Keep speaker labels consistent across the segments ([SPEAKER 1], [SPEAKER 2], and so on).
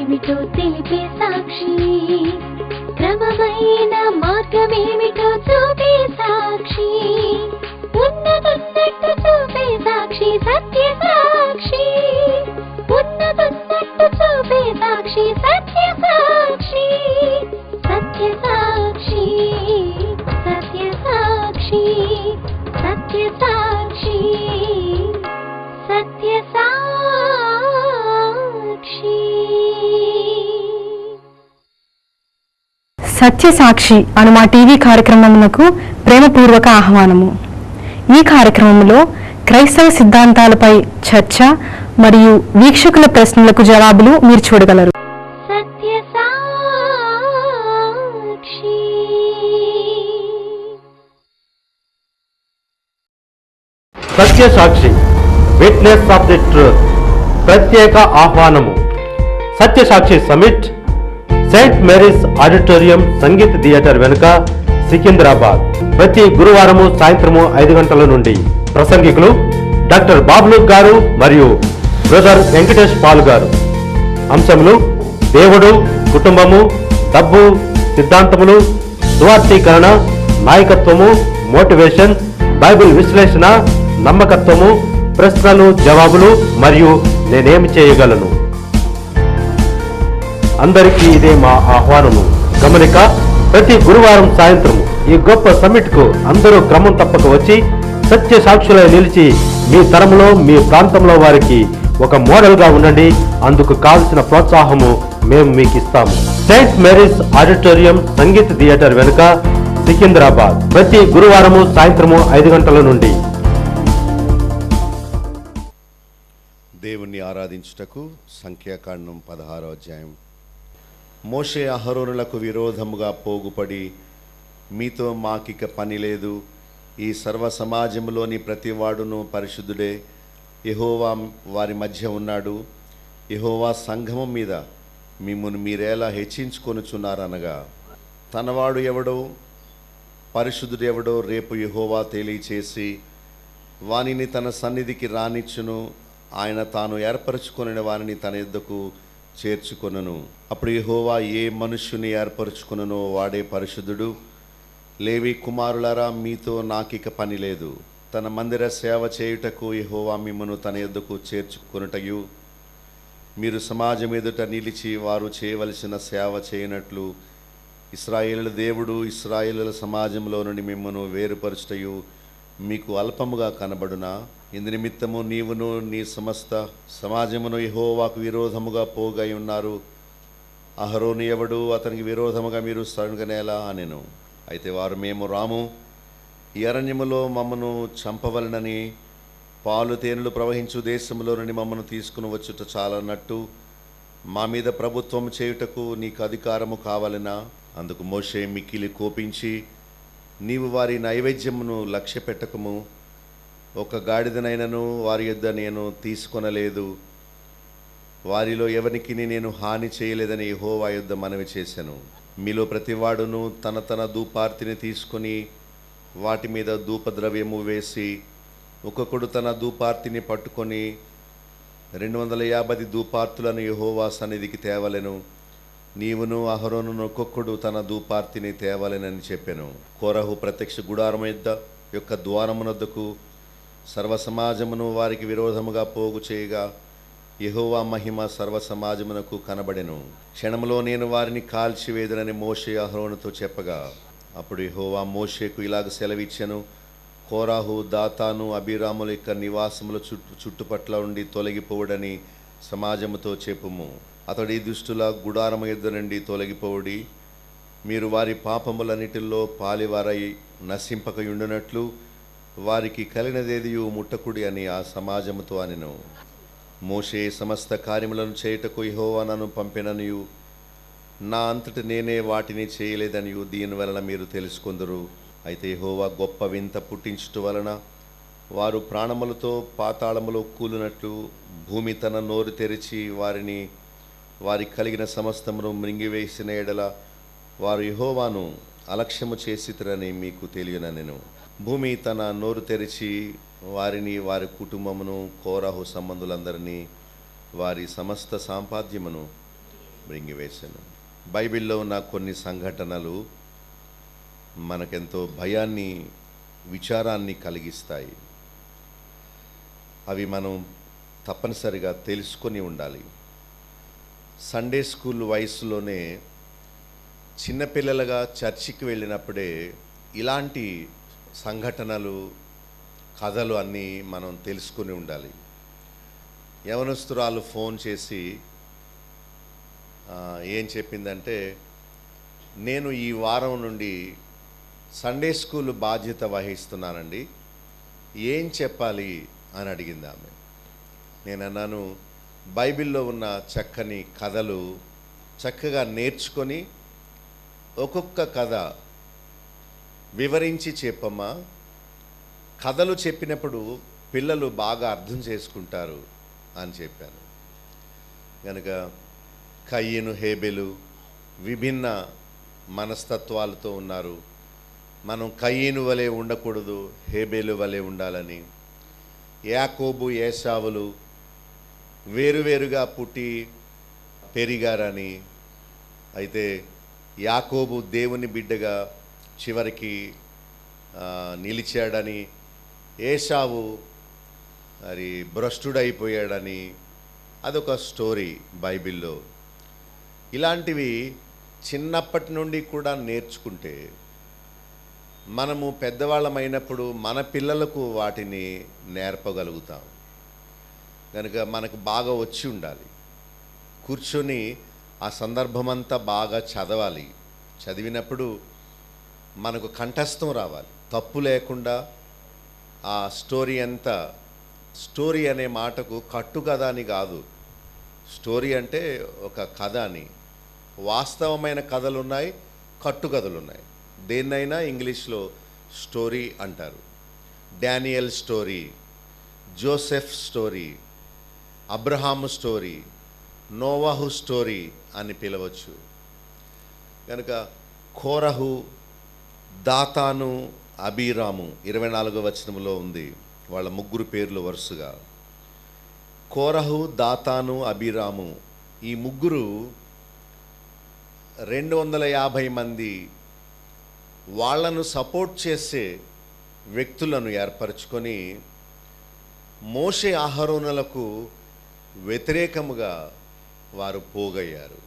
[SPEAKER 1] ఏమిటో తెలిపే సాక్షి, క్రమమైన మార్గమేమిటో చూపే సాక్షి, ఉన్నతున్నట్టు చూపే సాక్షి, సత్య సాక్షి, ఉన్నతున్నట్టు చూపే సాక్షి, సత్య సాక్షి, సత్య సాక్షి, సత్య సాక్షి, సత్య సాక్షి, సత్య సాక్షి.
[SPEAKER 2] సత్యసాక్షి అను మా టీవీ కార్యక్రమమునకు ప్రేమపూర్వక ఆహ్వానము. ఈ కార్యక్రమంలో క్రైస్తవ సిద్ధాంతాలపై చర్చ మరియు వీక్షకుల ప్రశ్నలకు జవాబులు మీరు చూడగలరు.
[SPEAKER 1] Satyasakshi.
[SPEAKER 3] Satyasakshi witness of the truth ప్రత్యేక ఆహ్వానము. Satyasakshi summit saint Mary's auditorium Sangeet theatre వెనుక, సికింద్రాబాద్. ప్రతి గురువారము సాయంత్రము 5 గంటల నుండి. ప్రసంగికులు డాక్టర్ బాబులు గారు మరియు బ్రదర్ వెంకటేష్ పాల్ గారు. అంశములు దేవుడు, కుటుంబము, డబ్బు, సిద్ధాంతములు, సువార్థీకరణ, నాయకత్వము, మోటివేషన్, బైబిల్ విశ్లేషణ, నమ్మకత్వము, ప్రశ్నలు జవాబులు మరియు నేనేమి చేయగలను. అందరికీ ఇదే మా ఆహ్వానము. గమనిక, ప్రతి గురువారం సాయంత్రం ఈ గొప్ప సమ్మిట్ కు అందరూ క్రమం తప్పక వచ్చి సత్య సాక్షులై నిలిచి మీ తరంలో, మీ ప్రాంతంలో వారికి ఒక మోడల్ గా ఉండండి. అందుకు కావలసిన ప్రోత్సాహము మేము మీకు ఇస్తాము. Saint Mary's auditorium Sangeet theatre వెనుక, సికింద్రాబాద్. ప్రతి గురువారము సాయంత్రము 5 గంటల నుండి.
[SPEAKER 4] దేవుణ్ణి ఆరాధించుటకు సంఖ్యాకాండం 16వ అధ్యాయం. మోషే అహరోనులకు విరోధముగా పోగుపడి, మీతో మాకిక పని లేదు, ఈ సర్వ సమాజంలోని ప్రతివాడును పరిశుద్ధుడే, యెహోవా వారి మధ్య ఉన్నాడు, యెహోవా సంఘము మీద మిమ్మును మీరేలా హెచ్చించుకొనుచున్నారనగా, తనవాడు ఎవడో పరిశుద్ధుడు ఎవడో రేపు యెహోవా తెలియచేసి వానిని తన సన్నిధికి రానిచ్చును, ఆయన తాను ఏర్పరచుకొనిన వారిని తన యొద్దకు చేర్చుకొనును. అప్పుడు యెహోవా ఏ మనుష్యుని ఏర్పరచుకొనునో వాడే పరిశుద్ధుడు. లేవి కుమారులారా, మీతో నాకిక పని లేదు. తన మందిర సేవ చేయుటకు యెహోవా మిమ్మను తన యొద్దకు చేర్చుకొనుటయు, మీరు సమాజం ఎదుట నిలిచి వారు చేయవలసిన సేవ చేయనట్లు ఇశ్రాయేలుల దేవుడు ఇశ్రాయేలుల సమాజంలో నుండి మిమ్మను వేరుపరచుటయు మీకు అల్పముగా కనబడునా? ఇందు నిమిత్తము నీవును నీ సమస్త సమాజమును యెహోవాకు విరోధముగా పోగై ఉన్నారు. అహరోను ఎవడు, అతనికి విరోధముగా మీరు సరుగనేలా అనెను. అయితే వారు, మేము రాము, ఈ అరణ్యములో మమ్మను చంపవలనని పాలు తేనెలు ప్రవహించు దేశంలో నుండి మమ్మను తీసుకుని వచ్చుట చాలన్నట్టు మా మీద ప్రభుత్వం చేయుటకు నీకు అధికారము కావాలనా? అందుకు మోషే మిక్కిలి కోపించి, నీవు వారి నైవేద్యమును లక్ష్య పెట్టకము, ఒక గాడిదనైనను వారి యొద్ద నేను తీసుకొనలేదు, వారిలో ఎవరికి నేను హాని చేయలేదని యెహోవా యొద్ద మనవి చేశాను. మీలో ప్రతివాడును తన తన ధూపార్తిని తీసుకొని వాటి మీద ధూపద్రవ్యము వేసి, ఒక్కొక్కడు తన ధూపార్తిని పట్టుకొని 250 ధూపార్తులను యెహోవా సన్నిధికి తేవలెను. నీవును అహరోనును ఒక్కొక్కడు తన ధూపార్తిని తేవలెనని చెప్పెను. కోరహు ప్రత్యక్ష గుడారం యొక్క ద్వారమునొద్దకు సర్వసమాజమును వారికి విరోధముగా పోగు చేయగా, యెహోవా మహిమ సర్వసమాజమునకు కనబడెను. క్షణములో నేను వారిని కాల్చివేదనని మోషే అహరోనుతో చెప్పగా, అప్పుడు యెహోవా మోషేకు ఇలాగ సెలవిచ్చెను, కోరాహు, దాతాను, అబీరాముల యొక్క నివాసముల చుట్టుపట్ల ఉండి తొలగిపోవుడని సమాజముతో చెప్పుము. అతడి దుష్టుల గుడారము యొద్ద నుండి తొలగిపోవుడి. మీరు వారి పాపములన్నిటిలో పాలివారై నశింపకయుండునట్లు వారికి కలిగినదేదియు ముట్టకుడి అని ఆ సమాజముతో అనెను. మోషే సమస్త కార్యములను చేయుటకు యెహోవా నన్ను పంపిననియు, నా అంతటి నేనే వాటిని చేయలేదనియు దీనివలన మీరు తెలుసుకొందురు. అయితే యెహోవా గొప్ప వింత పుట్టించుట వలన వారు ప్రాణములతో పాతాళములో కూలినట్లు భూమి తన నోరు తెరిచి వారికి కలిగిన సమస్తమును మృంగివేసిన ఎడల వారు యెహోవాను అలక్ష్యము చేసిరని మీకు తెలియననెను. భూమి తన నోరు తెరిచి వారిని, వారి కుటుంబమును, కోరహు సంబంధులందరినీ, వారి సమస్త సంపాద్యమును మృంగివేశాను. బైబిల్లో ఉన్న కొన్ని సంఘటనలు మనకెంతో భయాన్ని, విచారాన్ని కలిగిస్తాయి. అవి మనం తప్పనిసరిగా తెలుసుకొని ఉండాలి. సండే స్కూల్ వయసులోనే చిన్నపిల్లలుగా చర్చికి వెళ్ళినప్పుడే ఇలాంటి సంఘటనలు, కథలు అన్నీ మనం తెలుసుకొని ఉండాలి. యవనస్తురాలు ఫోన్ చేసి ఏం చెప్పిందంటే, నేను ఈ వారం నుండి సండే స్కూల్ బాధ్యత వహిస్తున్నానండి, ఏం చెప్పాలి అని అడిగింది ఆమె. నేను అన్నాను, బైబిల్లో ఉన్న చక్కని కథలు చక్కగా నేర్చుకొని ఒక్కొక్క కథ వివరించి చెప్పమ్మా. కథలు చెప్పినప్పుడు పిల్లలు బాగా అర్థం చేసుకుంటారు అని చెప్పాను. కనుక కయ్యను, హేబెలు విభిన్న మనస్తత్వాలతో ఉన్నారు. మనం కయ్యను వలె ఉండకూడదు, హేబెలు వలె ఉండాలని. యాకోబు, ఏశావులు వేరువేరుగా పుట్టి పెరిగారని, అయితే యాకోబు దేవుని బిడ్డగా చివరికి నిలిచాడని, ఏశావు మరి భ్రష్టుడైపోయాడని అదొక స్టోరీ బైబిల్లో. ఇలాంటివి చిన్నప్పటి నుండి కూడా నేర్చుకుంటే మనము పెద్దవాళ్ళమైనప్పుడు మన పిల్లలకు వాటిని నేర్పగలుగుతాం. కనుక మనకు బాగా వచ్చి ఉండాలి. కూర్చొని ఆ సందర్భమంతా బాగా చదవాలి. చదివినప్పుడు మనకు కంఠస్థం రావాలి, తప్పు లేకుండా. ఆ స్టోరీ అంతా, స్టోరీ అనే మాటకు కట్టుకథ అని కాదు, స్టోరీ అంటే ఒక కథ అని. వాస్తవమైన కథలు ఉన్నాయి, కట్టుకథలు ఉన్నాయి. దేన్నైనా ఇంగ్లీష్లో స్టోరీ అంటారు. Daniel story, Joseph story, Abraham story, నోవాహు స్టోరీ అని పిలవచ్చు. కనుక కోరహు, దాతాను, అబీరాము 24వ వచనంలో ఉంది. వాళ్ళ ముగ్గురు పేర్లు వరుసగా. కోరహు, దాతాను, అబీరాము ఈ ముగ్గురు 250 మంది వాళ్లను సపోర్ట్ చేసే వ్యక్తులను ఏర్పరచుకొని మోషే, అహరోనులకు వ్యతిరేకముగా వారు పోగయ్యారు.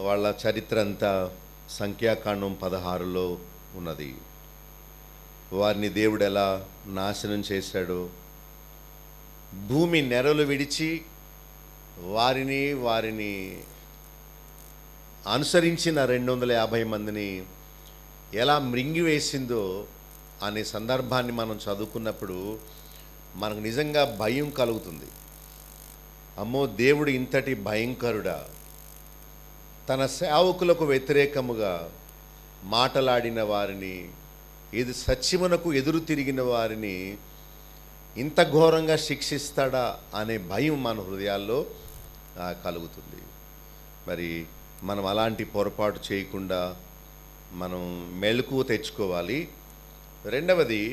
[SPEAKER 4] వాళ్ళ చరిత్ర అంతా సంఖ్యాకాండం 16లో ఉన్నది. వారిని దేవుడు ఎలా నాశనం చేశాడో, భూమి నెరలు విడిచి వారిని అనుసరించిన 250 మందిని ఎలా మృంగివేసిందో అనే సందర్భాన్ని మనం చదువుకున్నప్పుడు మనకు నిజంగా భయం కలుగుతుంది. అమ్మో, దేవుడు ఇంతటి భయంకరుడా? తన సేవకులకు వ్యతిరేకముగా మాటలాడిన వారిని, ఇది సత్యమునకు ఎదురు తిరిగిన వారిని ఇంత ఘోరంగా శిక్షిస్తాడా అనే భయం మన హృదయాల్లో కలుగుతుంది. మరి మనం అలాంటి పొరపాటు చేయకుండా మనం మెలకువ తెచ్చుకోవాలి. రెండవది,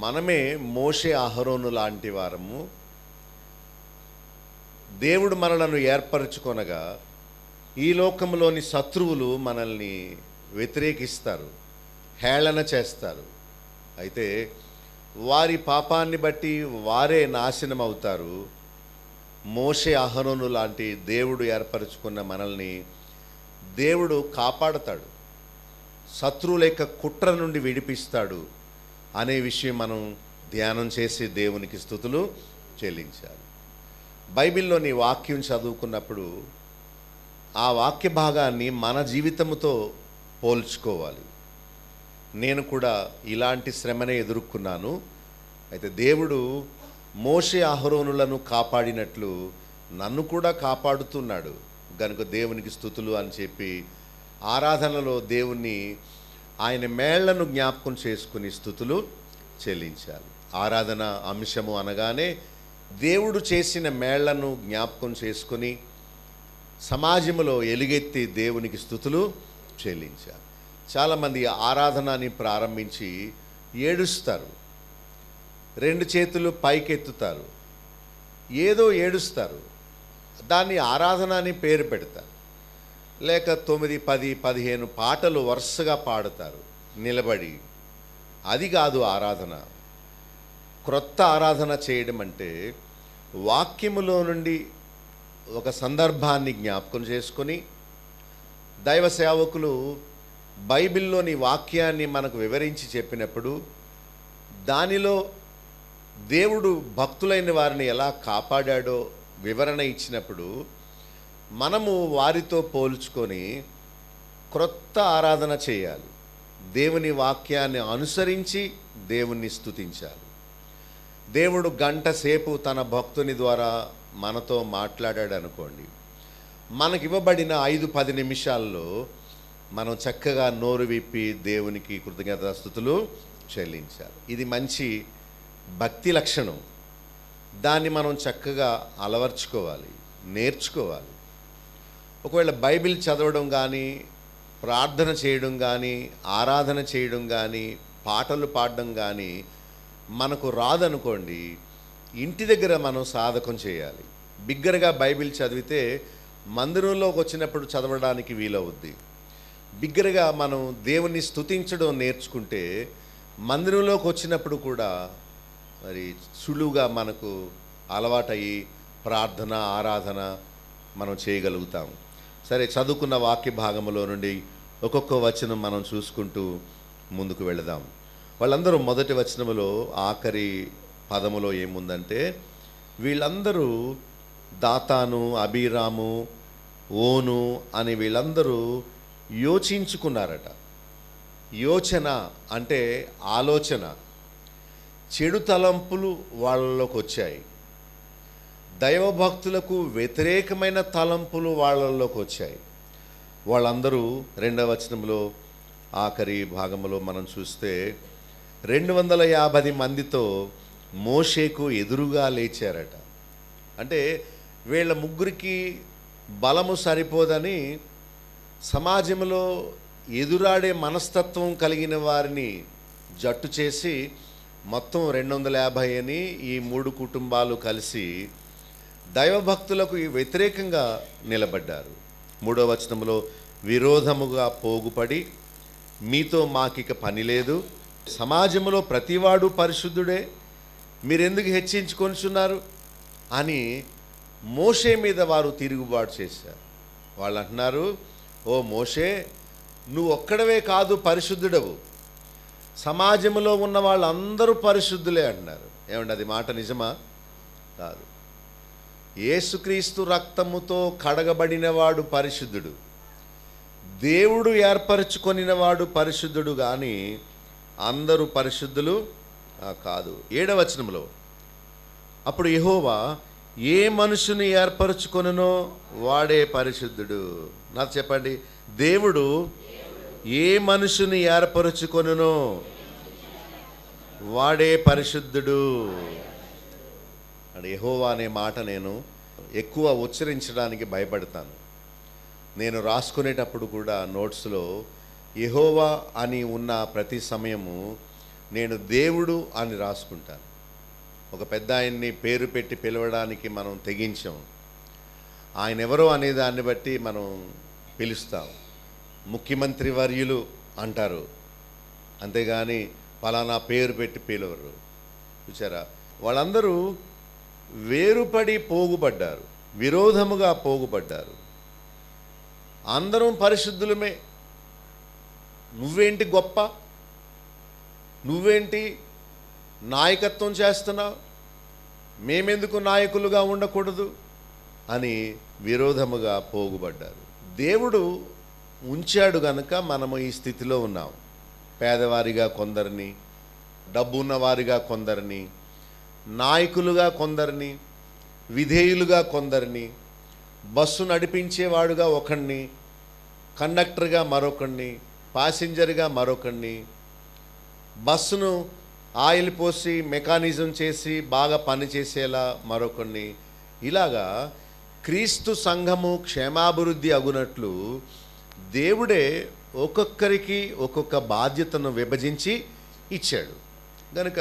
[SPEAKER 4] మనమే మోషే, అహరోను లాంటి వారము. దేవుడు మనలను ఏర్పరచుకొనగా ఈ లోకంలోని శత్రువులు మనల్ని వ్యతిరేకిస్తారు, హేళన చేస్తారు. అయితే వారి పాపాన్ని బట్టి వారే నాశనం అవుతారు. మోషే, అహరోను లాంటి దేవుడు ఏర్పరచుకున్న మనల్ని దేవుడు కాపాడతాడు, శత్రువుల యొక్క కుట్ర నుండి విడిపిస్తాడు అనే విషయం మనం ధ్యానం చేసి దేవునికి స్తుతులు చెల్లించాలి. బైబిల్లోని వాక్యం చదువుకున్నప్పుడు ఆ వాక్య భాగాన్ని మన జీవితంతో పోల్చుకోవాలి. నేను కూడా ఇలాంటి శ్రమనే ఎదుర్కొన్నాను. అయితే దేవుడు మోషే, అహరోనులను కాపాడినట్లు నన్ను కూడా కాపాడుతున్నాడు, గనుక దేవునికి స్తుతులు అని చెప్పి ఆరాధనలో దేవుణ్ణి, ఆయన మేళ్లను జ్ఞాపకం చేసుకుని స్తుతులు చెల్లించాలి. ఆరాధన అంశము అనగానే దేవుడు చేసిన మేళ్లను జ్ఞాపకం చేసుకుని సమాజంలో ఎలుగెత్తి దేవునికి స్తుతులు చెల్లించాలి. చాలామంది ఆరాధనని ప్రారంభించి ఏడుస్తారు, 2 చేతులు పైకెత్తుతారు, ఏదో ఏడుస్తారు, దాన్ని ఆరాధన అని పేరు పెడతారు. లేక 9, 10, 15 పాటలు వరుసగా పాడతారు నిలబడి. అది కాదు ఆరాధన. క్రొత్త ఆరాధన చేయడం అంటే వాక్యములో నుండి ఒక సందర్భాన్ని జ్ఞాపకం చేసుకొని, దైవ సేవకులు బైబిల్లోని వాక్యాన్ని మనకు వివరించి చెప్పినప్పుడు దానిలో దేవుడు భక్తులైన వారిని ఎలా కాపాడాడో వివరణ ఇచ్చినప్పుడు మనము వారితో పోల్చుకొని క్రొత్త ఆరాధన చేయాలి. దేవుని వాక్యాన్ని అనుసరించి దేవుణ్ణి స్తుతించాలి. దేవుడు గంట సేపు తన భక్తుని ద్వారా మనతో మాట్లాడాడు అనుకోండి, మనకివ్వబడిన 5-10 నిమిషాల్లో మనం చక్కగా నోరు విప్పి దేవునికి కృతజ్ఞతాస్తుతులు చెల్లించాలి. ఇది మంచి భక్తి లక్షణం. దాన్ని మనం చక్కగా అలవర్చుకోవాలి, నేర్చుకోవాలి. ఒకవేళ బైబిల్ చదవడం కానీ, ప్రార్థన చేయడం కానీ, ఆరాధన చేయడం కానీ, పాటలు పాడడం కానీ మనకు రాదనుకోండి, ఇంటి దగ్గర మనం సాధకం చేయాలి. బిగ్గరగా బైబిల్ చదివితే మందిరంలోకి వచ్చినప్పుడు చదవడానికి వీలవుద్ది. బిగ్గరగా మనం దేవుని స్తుతించడం నేర్చుకుంటే మందిరంలోకి వచ్చినప్పుడు కూడా మరి సులువుగా మనకు అలవాటయ్యి ప్రార్థన, ఆరాధన మనం చేయగలుగుతాం. సరే, చదువుకున్న వాక్య భాగంలో నుండి ఒక్కొక్క వచనం మనం చూసుకుంటూ ముందుకు వెళదాం. వాళ్ళందరూ మొదటి వచనములో ఆఖరి పదములో ఏముందంటే, వీళ్ళందరూ దాతాను, అబీరాము, ఓను అని వీళ్ళందరూ యోచించుకున్నారట. యోచన అంటే ఆలోచన. చెడు తలంపులు వాళ్ళలోకి వచ్చాయి. దైవభక్తులకు వ్యతిరేకమైన తలంపులు వాళ్ళలోకి వచ్చాయి. వాళ్ళందరూ 2వ వచనంలో ఆఖరి భాగంలో మనం చూస్తే 250 మందితో మోషేకు ఎదురుగా లేచారట. అంటే వీళ్ళ ముగ్గురికి బలము సరిపోదని సమాజంలో ఎదురాడే మనస్తత్వం కలిగిన వారిని జట్టు చేసి మొత్తం 250 అని ఈ 3 కుటుంబాలు కలిసి దైవభక్తులకు వ్యతిరేకంగా నిలబడ్డారు. 3వ వచనంలో విరోధముగా పోగుపడి మీతో మాకిక పని లేదు, సమాజంలో ప్రతివాడు పరిశుద్ధుడే, మీరెందుకు హెచ్చించుకొనిచున్నారు అని మోషే మీద వారు తిరుగుబాటు చేశారు. వాళ్ళు అంటున్నారు, ఓ మోషే, నువ్వు ఒక్కడవే కాదు పరిశుద్ధుడవు, సమాజంలో ఉన్న వాళ్ళందరూ పరిశుద్ధులే అంటున్నారు. ఏమండి, అది మాట నిజమా? కాదు. యేసుక్రీస్తు రక్తముతో కడగబడినవాడు పరిశుద్ధుడు, దేవుడు ఏర్పరచుకొనినవాడు పరిశుద్ధుడు, కానీ అందరూ పరిశుద్ధులు కాదు. 7వ వచనంలో అప్పుడు యెహోవా ఏ మనుషుని ఏర్పరచుకొనునో వాడే పరిశుద్ధుడు. నాకు చెప్పండి, దేవుడు ఏ మనుషుని ఏర్పరచుకొనునో వాడే పరిశుద్ధుడు. అంటే యెహోవా అనే మాట నేను ఎక్కువ ఉచ్చరించడానికి భయపడతాను. నేను రాసుకునేటప్పుడు కూడా నోట్స్లో యెహోవా అని ఉన్న ప్రతి సమయము నేను దేవుడు అని రాసుకుంటాను. ఒక పెద్ద ఆయన్ని పేరు పెట్టి పిలవడానికి మనం తెగించాం. ఆయన ఎవరో అనే దాన్ని బట్టి మనం పిలుస్తాం. ముఖ్యమంత్రి వర్యులు అంటారు, అంతేగాని ఫలానా పేరు పెట్టి పిలవరు. చూసారా, వాళ్ళందరూ వేరుపడి పోగుపడ్డారు, విరోధముగా పోగుపడ్డారు. అందరం పరిశుద్ధులమే, నువ్వేంటి గొప్ప, నువ్వేంటి నాయకత్వం చేస్తున్నావు, మేమెందుకు నాయకులుగా ఉండకూడదు అని విరోధముగా పోగుపడ్డారు. దేవుడు ఉంచాడు గనుక మనము ఈ స్థితిలో ఉన్నాం. పేదవారిగా కొందరిని, డబ్బు ఉన్నవారిగా కొందరిని, నాయకులుగా కొందరిని, విధేయులుగా కొందరిని, బస్సు నడిపించేవాడుగా ఒకడిని, కండక్టర్గా మరొకడిని, ప్యాసింజర్గా మరొకడిని, బస్సును ఆయిల్ పోసి మెకానిజం చేసి బాగా పనిచేసేలా మరొకడిని. ఇలాగా క్రీస్తు సంఘము క్షేమాభివృద్ధి అగునట్లు దేవుడే ఒక్కొక్కరికి ఒక్కొక్క బాధ్యతను విభజించి ఇచ్చాడు. కనుక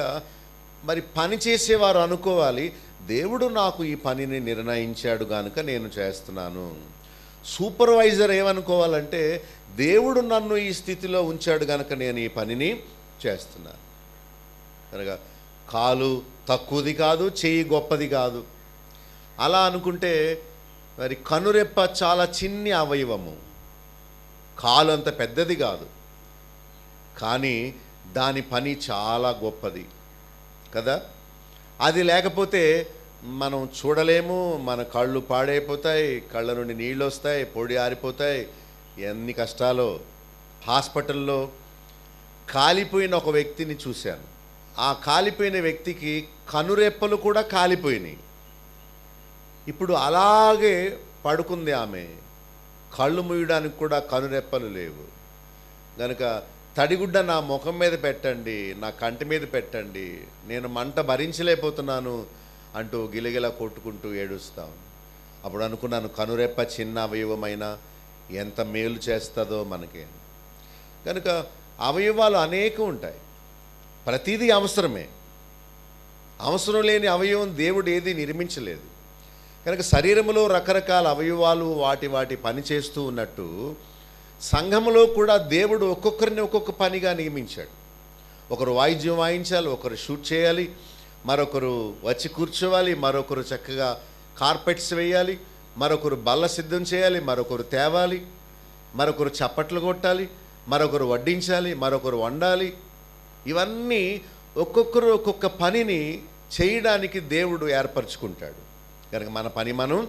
[SPEAKER 4] మరి పని చేసేవారు అనుకోవాలి, దేవుడు నాకు ఈ పనిని నిర్ణయించాడు కనుక నేను చేస్తున్నాను. సూపర్వైజర్ ఏమనుకోవాలంటే, దేవుడు నన్ను ఈ స్థితిలో ఉంచాడు కనుక నేను ఈ పనిని చేస్తున్నాను. కనుక కాలు తక్కువది కాదు, చెయ్యి గొప్పది కాదు. అలా అనుకుంటే మరి కనురెప్ప చాలా చిన్ని అవయవము, కాలు అంత పెద్దది కాదు, కానీ దాని పని చాలా గొప్పది కదా. అది లేకపోతే మనం చూడలేము, మన కళ్ళు పాడైపోతాయి, కళ్ళ నుండి నీళ్ళు వస్తాయి, పొడి ఆరిపోతాయి, ఎన్ని కష్టాలో. హాస్పిటల్లో కాలిపోయిన ఒక వ్యక్తిని చూశాను. ఆ కాలిపోయిన వ్యక్తికి కనురెప్పలు కూడా కాలిపోయినాయి. ఇప్పుడు అలాగే పడుకుంది ఆమె, కళ్ళు మూయడానికి కూడా కనురెప్పలు లేవు. కనుక తడిగుడ్డ నా ముఖం మీద పెట్టండి, నా కంటి మీద పెట్టండి, నేను మంట భరించలేకపోతున్నాను అంటూ గిలగిలా కొట్టుకుంటూ ఏడుస్తాం. అప్పుడు అనుకున్నాను, కనురెప్ప చిన్న అవయవమైనా ఎంత మేలు చేస్తుందో మనకి. కనుక అవయవాలు అనేకం ఉంటాయి, ప్రతిదీ అవసరమే. అవసరం లేని అవయవం దేవుడు ఏది నిర్మించలేదు. కనుక శరీరంలో రకరకాల అవయవాలు వాటి వాటి పని చేస్తూ ఉన్నట్టు సంఘములో కూడా దేవుడు ఒక్కొక్కరిని ఒక్కొక్క పనిగా నియమించాడు. ఒకరు వాయిద్యం వాయించాలి, ఒకరు షూట్ చేయాలి, మరొకరు వచ్చి కూర్చోవాలి, మరొకరు చక్కగా కార్పెట్స్ వేయాలి, మరొకరు బల్ల సిద్ధం చేయాలి, మరొకరు తేవాలి, మరొకరు చప్పట్లు కొట్టాలి, మరొకరు వడ్డించాలి, మరొకరు వండాలి. ఇవన్నీ ఒక్కొక్కరు ఒక్కొక్క పనిని చేయడానికి దేవుడు ఏర్పరచుకుంటాడు. కనుక మన పని మనం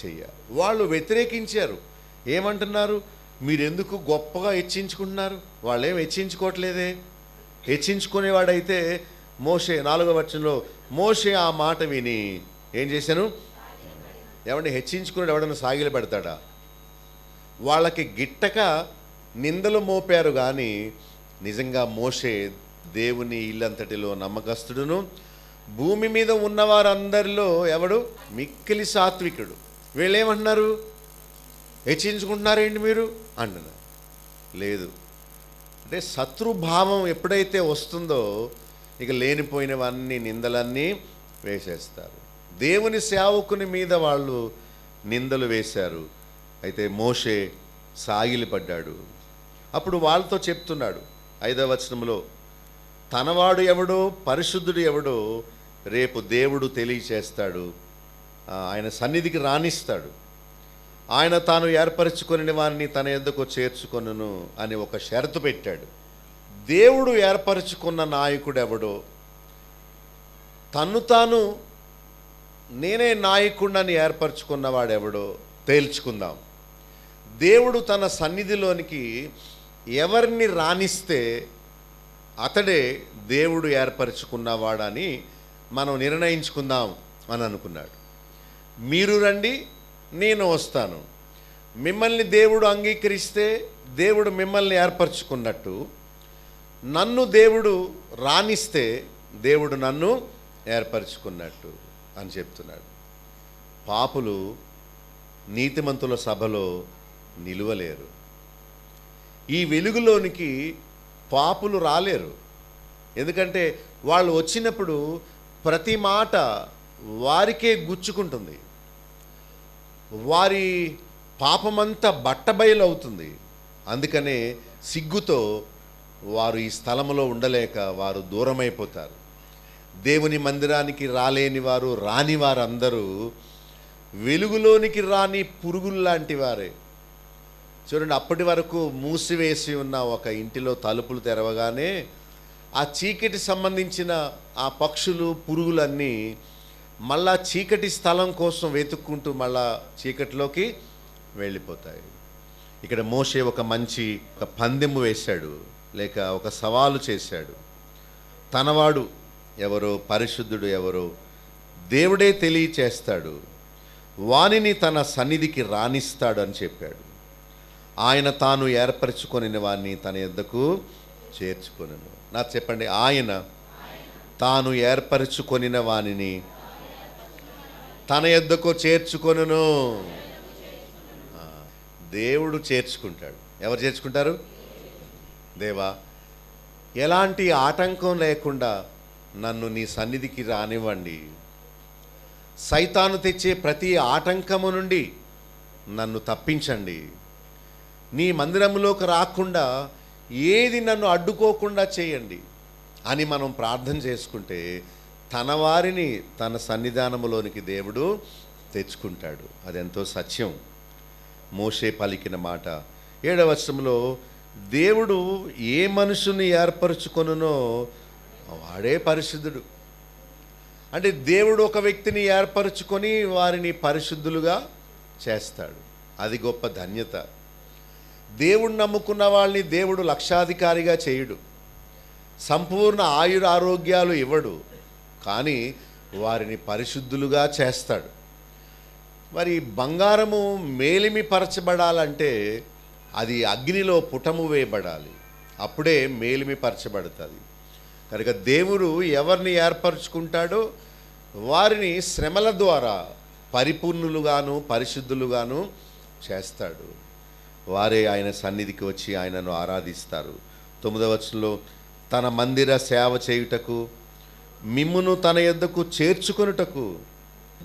[SPEAKER 4] చెయ్యాలి. వాళ్ళు వ్యతిరేకించారు, ఏమంటున్నారు, మీరెందుకు గొప్పగా హెచ్చించుకుంటున్నారు? వాళ్ళేం హెచ్చించుకోవట్లేదే. హెచ్చించుకునేవాడైతే మోషే 4వ వచనంలో మోషే ఆ మాట విని ఏం చేశాను? ఎవరిని హెచ్చించుకున్నాడు? ఎవడన్నా సాగిలు పెడతాడా? వాళ్ళకి గిట్టక నిందలు మోపారు, కానీ నిజంగా మోషే దేవుని ఇల్లంతటిలో నమ్మకస్తుడును, భూమి మీద ఉన్నవారందరిలో ఎవడు మిక్కిలి సాత్వికుడు. వీళ్ళేమంటున్నారు? హెచ్చించుకుంటున్నారేంటి మీరు అంటున్నారు. లేదు, అంటే శత్రుభావం ఎప్పుడైతే వస్తుందో ఇక లేనిపోయినవన్నీ నిందలన్నీ వేసేస్తారు. దేవుని సేవకుని మీద వాళ్ళు నిందలు వేశారు. అయితే మోషే సాగిలిపడ్డాడు. అప్పుడు వాళ్ళతో చెప్తున్నాడు 5వ వచనంలో, తనవాడు ఎవడో పరిశుద్ధుడు ఎవడో రేపు దేవుడు తెలియచేస్తాడు, ఆయన సన్నిధికి రాణిస్తాడు, ఆయన తాను ఏర్పరచుకొని వారిని తన యొద్దకు చేర్చుకొనును అని ఒక షరతు పెట్టాడు. దేవుడు ఏర్పరచుకున్న నాయకుడు ఎవడో, తన్ను తాను నేనే నాయకుడిని ఏర్పరచుకున్నవాడెవడో తేల్చుకుందాం. దేవుడు తన సన్నిధిలోనికి ఎవరిని రాణిస్తే అతడే దేవుడు ఏర్పరచుకున్నవాడని మనం నిర్ణయించుకుందాం అని అనుకున్నాడు. మీరు రండి, నేను వస్తాను. మిమ్మల్ని దేవుడు అంగీకరిస్తే దేవుడు మిమ్మల్ని ఏర్పరచుకున్నట్టు, నన్ను దేవుడు రాణిస్తే దేవుడు నన్ను ఏర్పరచుకున్నట్టు అని చెప్తున్నాడు. పాపులు నీతిమంతుల సభలో నిలువలేరు. ఈ వెలుగులోనికి పాపులు రాలేరు. ఎందుకంటే వాళ్ళు వచ్చినప్పుడు ప్రతి మాట వారికే గుచ్చుకుంటుంది, వారి పాపమంతా బట్టబయలవుతుంది. అందుకనే సిగ్గుతో వారు ఈ స్థలంలో ఉండలేక వారు దూరమైపోతారు. దేవుని మందిరానికి రాలేని వారు, రాని వారందరూ వెలుగులోనికి రాని పురుగుల్లాంటి వారే. చూడండి, అప్పటి వరకు మూసివేసి ఉన్న ఒక ఇంటిలో తలుపులు తెరవగానే ఆ చీకటి సంబంధించిన ఆ పక్షులు, పురుగులన్నీ మళ్ళా చీకటి స్థలం కోసం వెతుక్కుంటూ మళ్ళా చీకటిలోకి వెళ్ళిపోతాయి. ఇక్కడ మోషే ఒక పందెము వేశాడు, లేక ఒక సవాలు చేశాడు. తనవాడు ఎవరో, పరిశుద్ధుడు ఎవరో దేవుడే తెలియచేస్తాడు, వానిని తన సన్నిధికి రాణిస్తాడు అని చెప్పాడు. ఆయన తాను ఏర్పరచుకొని వారిని తన యొద్దకు చేర్చుకొనెను. నాకు చెప్పండి, ఆయన తాను ఏర్పరచుకొని వానిని తన యొద్దకు చేర్చుకొనును. దేవుడు చేర్చుకుంటాడు. ఎవరు చేర్చుకుంటారు? దేవా, ఎలాంటి ఆటంకం లేకుండా నన్ను నీ సన్నిధికి రానివ్వండి. సైతాను తెచ్చే ప్రతి ఆటంకము నుండి నన్ను తప్పించండి, నీ మందిరంలోకి రాకుండా ఏది నన్ను అడ్డుకోకుండా చేయండి అని మనం ప్రార్థన చేసుకుంటే తన వారిని తన సన్నిధానములోనికి దేవుడు తెచ్చుకుంటాడు. అదెంతో సత్యం. మోషే పలికిన మాట 7వ వచనంలో, దేవుడు ఏ మనుషుని ఏర్పరచుకొనునో వాడే పరిశుద్ధుడు. అంటే దేవుడు ఒక వ్యక్తిని ఏర్పరచుకొని వారిని పరిశుద్ధులుగా చేస్తాడు. అది గొప్ప ధన్యత. దేవుడు నమ్ముకున్న వాళ్ళని దేవుడు లక్షాధికారిగా చేయడు, సంపూర్ణ ఆయురారోగ్యాలు ఇవ్వడు, కానీ వారిని పరిశుద్ధులుగా చేస్తాడు. మరి బంగారము మేలిమి పరచబడాలంటే అది అగ్నిలో పుటము వేయబడాలి, అప్పుడే మేలిమి పరచబడుతుంది. కనుక దేవుడు ఎవరిని ఏర్పరచుకుంటాడో వారిని శ్రమల ద్వారా పరిపూర్ణులుగాను పరిశుద్ధులుగాను చేస్తాడు. వారే ఆయన సన్నిధికి వచ్చి ఆయనను ఆరాధిస్తారు. 9వ వచనంలో, తన మందిర సేవ చేయుటకు మిమ్మును తన యొద్దకు చేర్చుకొనుటకు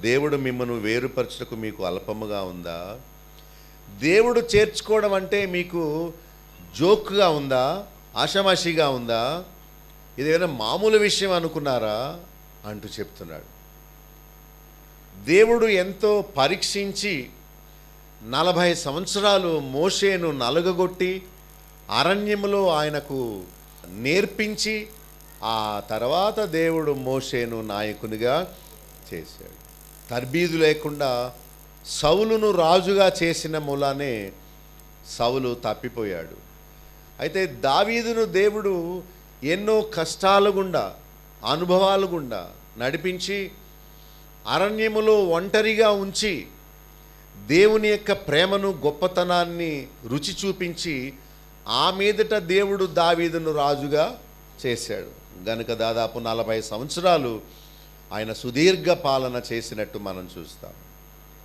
[SPEAKER 4] దేవుడు మిమ్మను వేరుపరచుటకు మీకు అల్పముగా ఉందా? దేవుడు చేర్చుకోవడం అంటే మీకు జోక్గా ఉందా, ఆషామాషిగా ఉందా, ఇదేమైనా మామూలు విషయం అనుకున్నారా అంటూ చెప్తున్నాడు. దేవుడు ఎంతో పరీక్షించి 40 సంవత్సరాలు మోషేను నలుగగొట్టి అరణ్యములో ఆయనకు నేర్పించి ఆ తర్వాత దేవుడు మోషేను నాయకునిగా చేశాడు. తర్బీదు లేకుండా సౌలును రాజుగా చేసిన మూలానే సౌలు తప్పిపోయాడు. అయితే దావీదును దేవుడు ఎన్నో కష్టాల గుండా అనుభవాల గుండా నడిపించి అరణ్యములో ఒంటరిగా ఉంచి దేవుని యొక్క ప్రేమను గొప్పతనాన్ని రుచి చూపించి ఆ మీదట దేవుడు దావీదును రాజుగా చేశాడు. గనుక దాదాపు 40 సంవత్సరాలు ఆయన సుదీర్ఘ పాలన చేసినట్టు మనం చూస్తాం.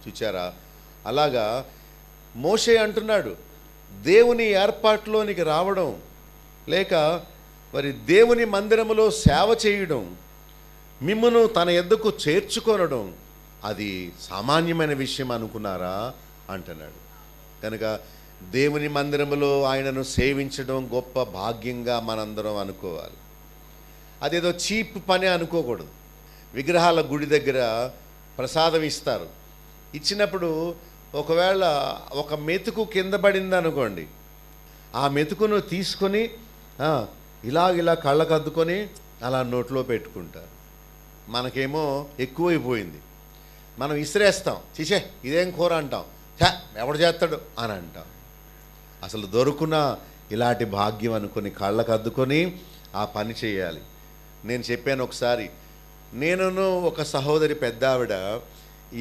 [SPEAKER 4] చూచారా? అలాగా మోషే అంటున్నాడు, దేవుని ఏర్పాటులోనికి రావడం లేక మరి దేవుని మందిరములో సేవ చేయడం, మిమ్మును తన యొద్దకు చేర్చుకొనడం అది సామాన్యమైన విషయం అనుకున్నారా అంటున్నాడు. కనుక దేవుని మందిరములో ఆయనను సేవించడం గొప్ప భాగ్యంగా మనందరం అనుకోవాలి. అదేదో చీప్ పని అనుకోకూడదు. విగ్రహాల గుడి దగ్గర ప్రసాదం ఇస్తారు. ఇచ్చినప్పుడు ఒకవేళ ఒక మెతుకు కింద పడింది అనుకోండి, ఆ మెతుకును తీసుకొని ఇలా కళ్ళకు అద్దుకొని అలా నోట్లో పెట్టుకుంటారు. మనకేమో ఎక్కువైపోయింది, మనం ఇసిరేస్తాం, చిచే ఇదేం కూర అంటాం, ఎవడు చేస్తాడు అని అంటాం. అసలు దొరుకున ఇలాంటి భాగ్యం అనుకొని కళ్ళకు అద్దుకొని ఆ పని చేయాలి. నేను చెప్పాను ఒకసారి, నేను ఒక సహోదరి పెద్ద ఆవిడ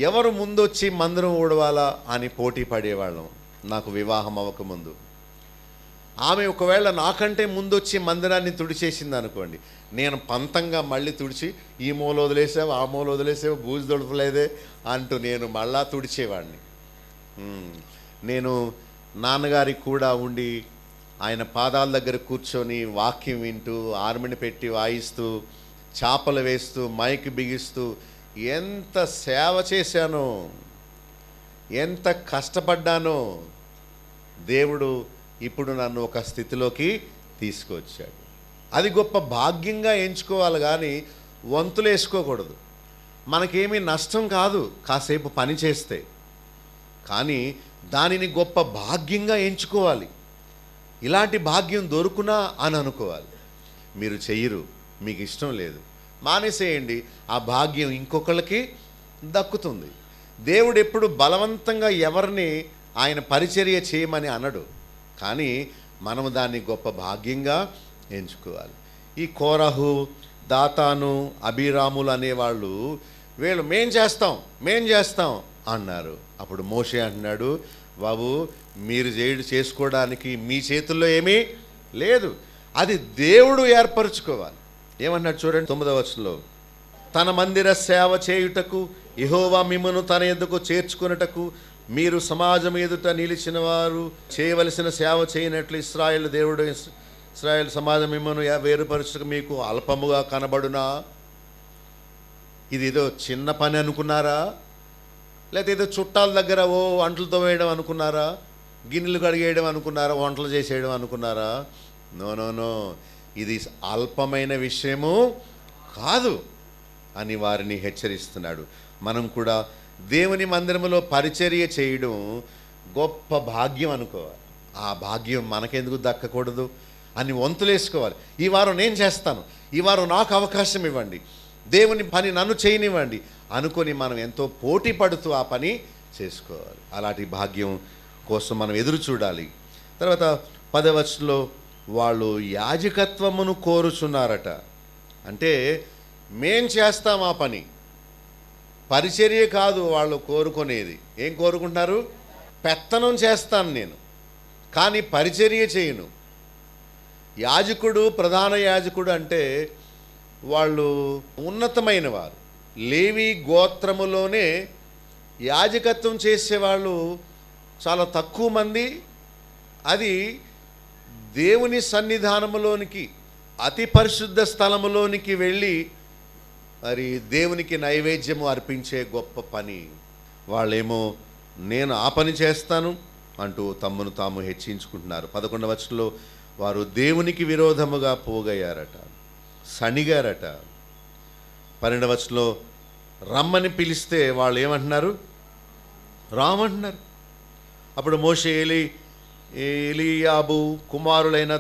[SPEAKER 4] ఎవరు ముందొచ్చి మందిరం ఊడవాలా అని పోటీ పడేవాళ్ళం. నాకు వివాహం అవ్వకముందు ఆమె ఒకవేళ నాకంటే ముందొచ్చి మందిరాన్ని తుడిచేసింది అనుకోండి, నేను పంతంగా మళ్ళీ తుడిచి ఈ మూల వదిలేసావు ఆ మూల వదిలేసావు బూజు దొడపలేదే అంటూ నేను మళ్ళా తుడిచేవాడిని. నేను నాన్నగారికి కూడా ఉండి ఆయన పాదాల దగ్గర కూర్చొని వాక్యం వింటూ ఆర్మిని పెట్టి వాయిస్తూ చాపలు వేస్తూ మైక్ బిగిస్తూ ఎంత సేవ చేశానో, ఎంత కష్టపడ్డానో. దేవుడు ఇప్పుడు నన్ను ఒక స్థితిలోకి తీసుకొచ్చాడు. అది గొప్ప భాగ్యంగా ఎంచుకోవాలి, కానీ వంతులు వేసుకోకూడదు. మనకేమీ నష్టం కాదు కాసేపు పని చేస్తే, కానీ దానిని గొప్ప భాగ్యంగా ఎంచుకోవాలి. ఇలాంటి భాగ్యం దొరుకునా అని అనుకోవాలి. మీరు చెయ్యరు, మీకు ఇష్టం లేదు, మానేసేయండి. ఆ భాగ్యం ఇంకొకళ్ళకి దక్కుతుంది. దేవుడు ఎప్పుడు బలవంతంగా ఎవరిని ఆయన పరిచర్య చేయమని అనడు, కానీ మనము దాన్ని గొప్ప భాగ్యంగా ఎంచుకోవాలి. ఈ కోరహు, దాతాను, అభిరాములు అనేవాళ్ళు వీళ్ళు మేం చేస్తాం అన్నారు. అప్పుడు మోషే అంటున్నాడు, బాబు మీరు చేసుకోవడానికి మీ చేతుల్లో ఏమీ లేదు, అది దేవుడు ఏర్పరచుకోవాలి. ఏమన్నాడు చూడండి 9వ వచనంలో, తన మందిర సేవ చేయుటకు యెహోవా మిమ్మును తన యొద్దకు చేర్చుకొనుటకు మీరు సమాజం ఎదుట నిలిచిన వారు చేయవలసిన సేవ చేయనట్లు ఇశ్రాయేలు దేవుడు ఇశ్రాయేలు సమాజం మిమ్మను వేరుపరచుటకు మీకు అల్పముగా కనబడునా? ఇది ఏదో చిన్న పని అనుకున్నారా? లేకపోతే ఏదో చుట్టాల దగ్గర వంటలతో వేయడం అనుకున్నారా, గిన్నెలు కడిగేయడం అనుకున్నారా, వంటలు చేసేయడం అనుకున్నారా? నో నో నో, ఇది అల్పమైన విషయము కాదు అని వారిని హెచ్చరిస్తున్నాడు. మనం కూడా దేవుని మందిరములో పరిచర్య చేయడం గొప్ప భాగ్యం అనుకోవాలి. ఆ భాగ్యం మనకెందుకు దక్కకూడదు అని వంతులేసుకోవాలి. ఈ వారం నేను చేస్తాను, ఈ వారం నాకు అవకాశం ఇవ్వండి, దేవుని పని నన్ను చేయనివ్వండి అనుకొని మనం ఎంతో పోటీ పడుతూ ఆ పని చేసుకోవాలి. అలాంటి భాగ్యం కోసం మనం ఎదురు చూడాలి. తర్వాత 10వ వచనంలో వాళ్ళు యాజకత్వమును కోరుచున్నారట. అంటే మేం చేస్తాం ఆ పని, పరిచర్య కాదు వాళ్ళు కోరుకునేది. ఏం కోరుకుంటున్నారు? పెత్తనం చేస్తాను నేను, కానీ పరిచర్య చేయను. యాజకుడు, ప్రధాన యాజకుడు అంటే వాళ్ళు ఉన్నతమైన వారు. లేవి గోత్రములోనే యాజకత్వం చేసేవాళ్ళు చాలా తక్కువ మంది. అది దేవుని సన్నిధానములోనికి, అతి పరిశుద్ధ స్థలములోనికి వెళ్ళి మరి దేవునికి నైవేద్యము అర్పించే గొప్ప పని. వాళ్ళేమో నేను ఆ పని చేస్తాను అంటూ తమ్మును తాము హెచ్చించుకుంటున్నారు. 11వ వచనంలో వారు దేవునికి విరోధముగా పోగయ్యారట, సణిగారట. 12వ వచనంలో రమ్మని పిలిస్తే వాళ్ళు ఏమంటున్నారు? రామంటున్నారు. అప్పుడు మోషే ఎలీయాబు కుమారులైన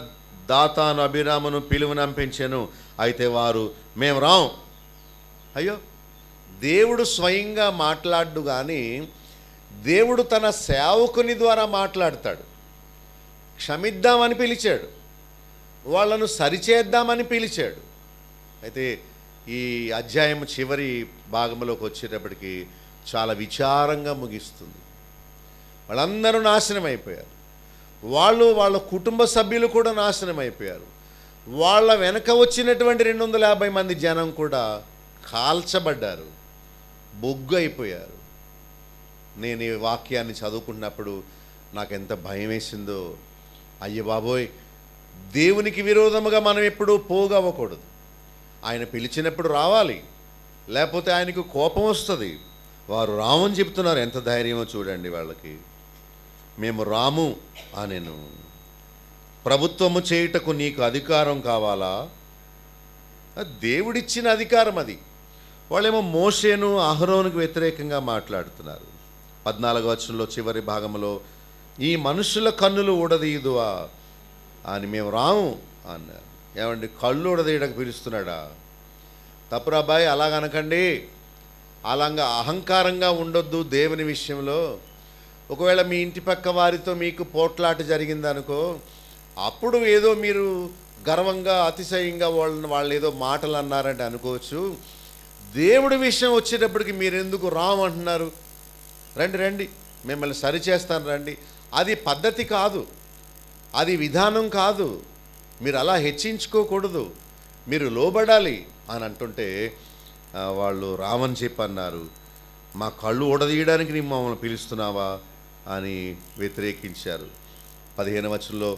[SPEAKER 4] దాతాను, అబీరామును పిలువనంపించెను. అయితే వారు మేము రాం. అయ్యో, దేవుడు స్వయంగా మాట్లాడు, కానీ దేవుడు తన సేవకుని ద్వారా మాట్లాడతాడు. క్షమిద్దామని పిలిచాడు, వాళ్ళను సరిచేద్దామని పిలిచాడు. అయితే ఈ అధ్యాయం చివరి భాగంలోకి వచ్చేటప్పటికి చాలా విచారంగా ముగిస్తుంది. వాళ్ళందరూ నాశనం అయిపోయారు. వాళ్ళ కుటుంబ సభ్యులు కూడా నాశనం అయిపోయారు. వాళ్ళ వెనక వచ్చినటువంటి 250 మంది జనం కూడా కాల్చబడ్డారు, బొగ్గు అయిపోయారు. నేను ఈ వాక్యాన్ని చదువుకున్నప్పుడు నాకు ఎంత భయం వేసిందో. అయ్య బాబోయ్, దేవునికి విరోధముగా మనం ఎప్పుడూ పోగవ్వకూడదు. ఆయన పిలిచినప్పుడు రావాలి, లేకపోతే ఆయనకు కోపం వస్తుంది. వారు రామని చెప్తున్నారు. ఎంత ధైర్యమో చూడండి వాళ్ళకి. మేము రాము అనెను. ప్రభుత్వము చేయుటకు నీకు అధికారం కావాలా? దేవుడిచ్చిన అధికారం అది. వాళ్ళేమో మోషేను, అహరోనుకు వ్యతిరేకంగా మాట్లాడుతున్నారు. 14వ వచనంలో చివరి భాగంలో ఈ మనుషుల కన్నులు ఊడదీయుదువా అని మేము రాము అన్నారు. ఏమండి, కళ్ళు ఊడదీయడానికి పిలుస్తున్నాడా? తప్పురాబాయ్, అలాగనకండి. అలాగా అహంకారంగా ఉండొద్దు దేవుని విషయంలో. ఒకవేళ మీ ఇంటి పక్క వారితో మీకు పోట్లాట జరిగిందనుకో, అప్పుడు ఏదో మీరు గర్వంగా అతిశయంగా వాళ్ళు ఏదో మాటలు అన్నారంటే అనుకోవచ్చు. దేవుడి విషయం వచ్చేటప్పటికి మీరు ఎందుకు రామంటున్నారు? రండి రండి, మిమ్మల్ని సరిచేస్తాను రండి. అది పద్ధతి కాదు, అది విధానం కాదు. మీరు అలా హెచ్చించుకోకూడదు, మీరు లోబడాలి అని అంటుంటే వాళ్ళు రామని చెప్పి అన్నారు. మా కళ్ళు ఊడదీయడానికి నీ మమ్మల్ని పిలుస్తున్నావా అని వ్యతిరేకించారు. 15వ వచనంలో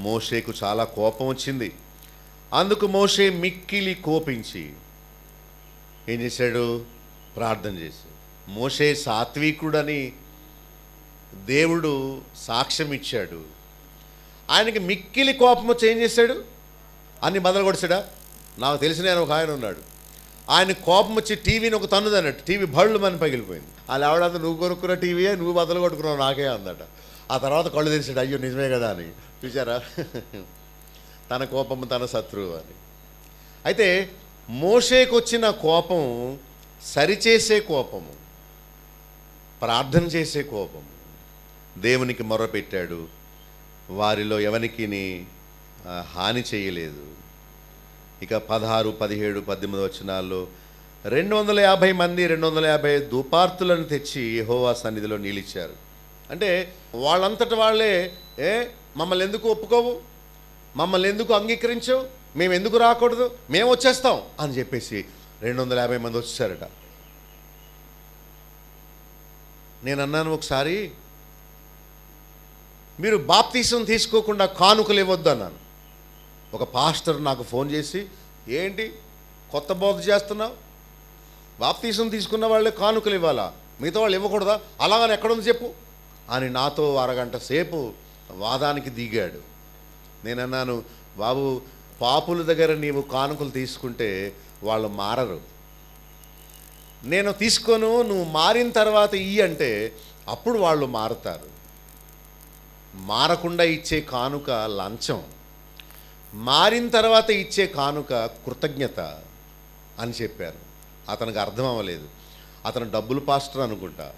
[SPEAKER 4] మోషేకు చాలా కోపం వచ్చింది. అందుకు మోషే మిక్కిలి కోపించి ఏం చేశాడు? ప్రార్థన చేశాడు. మోషే సాత్వికుడని దేవుడు సాక్ష్యం ఇచ్చాడు. ఆయనకి మిక్కిలి కోపం వచ్చి ఏం చేశాడు? అన్ని బదలు కొడిచాడా? నాకు తెలిసిన ఆయన ఒక ఆయన ఉన్నాడు. ఆయన కోపం వచ్చి టీవీని ఒక తన్నుది అన్నట్టు, టీవీ బళ్ళు మని పగిలిపోయింది. వాళ్ళు ఎవడంతా నువ్వు కొనుక్కున్న టీవీయే, నువ్వు బదలు కొట్టుకున్నావు నాకే అందట. ఆ తర్వాత కళ్ళు తెలిసాడు, అయ్యో నిజమే కదా అని. చూసారా, తన కోపము తన శత్రువు అని. అయితే మోషేకు వచ్చిన కోపం సరిచేసే కోపము, ప్రార్థన చేసే కోపము. దేవునికి మొర్రపెట్టాడు, వారిలో ఎవరికి హాని చేయలేదు. ఇక 16, 17, 18 వచనాల్లో 250 మంది 250 ధూపార్తులను తెచ్చి యెహోవా సన్నిధిలో నిలిచారు. అంటే వాళ్ళంతట వాళ్ళే మమ్మల్ని ఎందుకు ఒప్పుకోవు, మమ్మల్ని ఎందుకు అంగీకరించవు, మేము ఎందుకు రాకూడదు, మేము వచ్చేస్తాం అని చెప్పేసి 250 మంది వచ్చేసారట. నేను అన్నాను ఒకసారి, మీరు బాప్తీసం తీసుకోకుండా కానుకలు ఇవ్వద్దు అన్నాను. ఒక పాస్టర్ నాకు ఫోన్ చేసి, ఏంటి కొత్త బోధ చేస్తున్నావు, బాప్తీసం తీసుకున్న వాళ్ళే కానుకలు ఇవ్వాలా? మిగతా వాళ్ళు ఇవ్వకూడదా, అలాగని ఎక్కడుంది చెప్పు అని నాతో అరగంట సేపు వాదానికి దిగాడు. నేనన్నాను, బాబు పాపుల దగ్గర నీవు కానుకలు తీసుకుంటే వాళ్ళు మారరు, నేను తీసుకోను, నువ్వు మారిన తర్వాత ఇయ్యి అంటే అప్పుడు వాళ్ళు మారుతారు. మారకుండా ఇచ్చే కానుక లంచం, మారిన తర్వాత ఇచ్చే కానుక కృతజ్ఞత అని చెప్పాను. అతనికి అర్థం అవ్వలేదు. అతను డబ్బులు పాస్టర్ అనుకుంటా.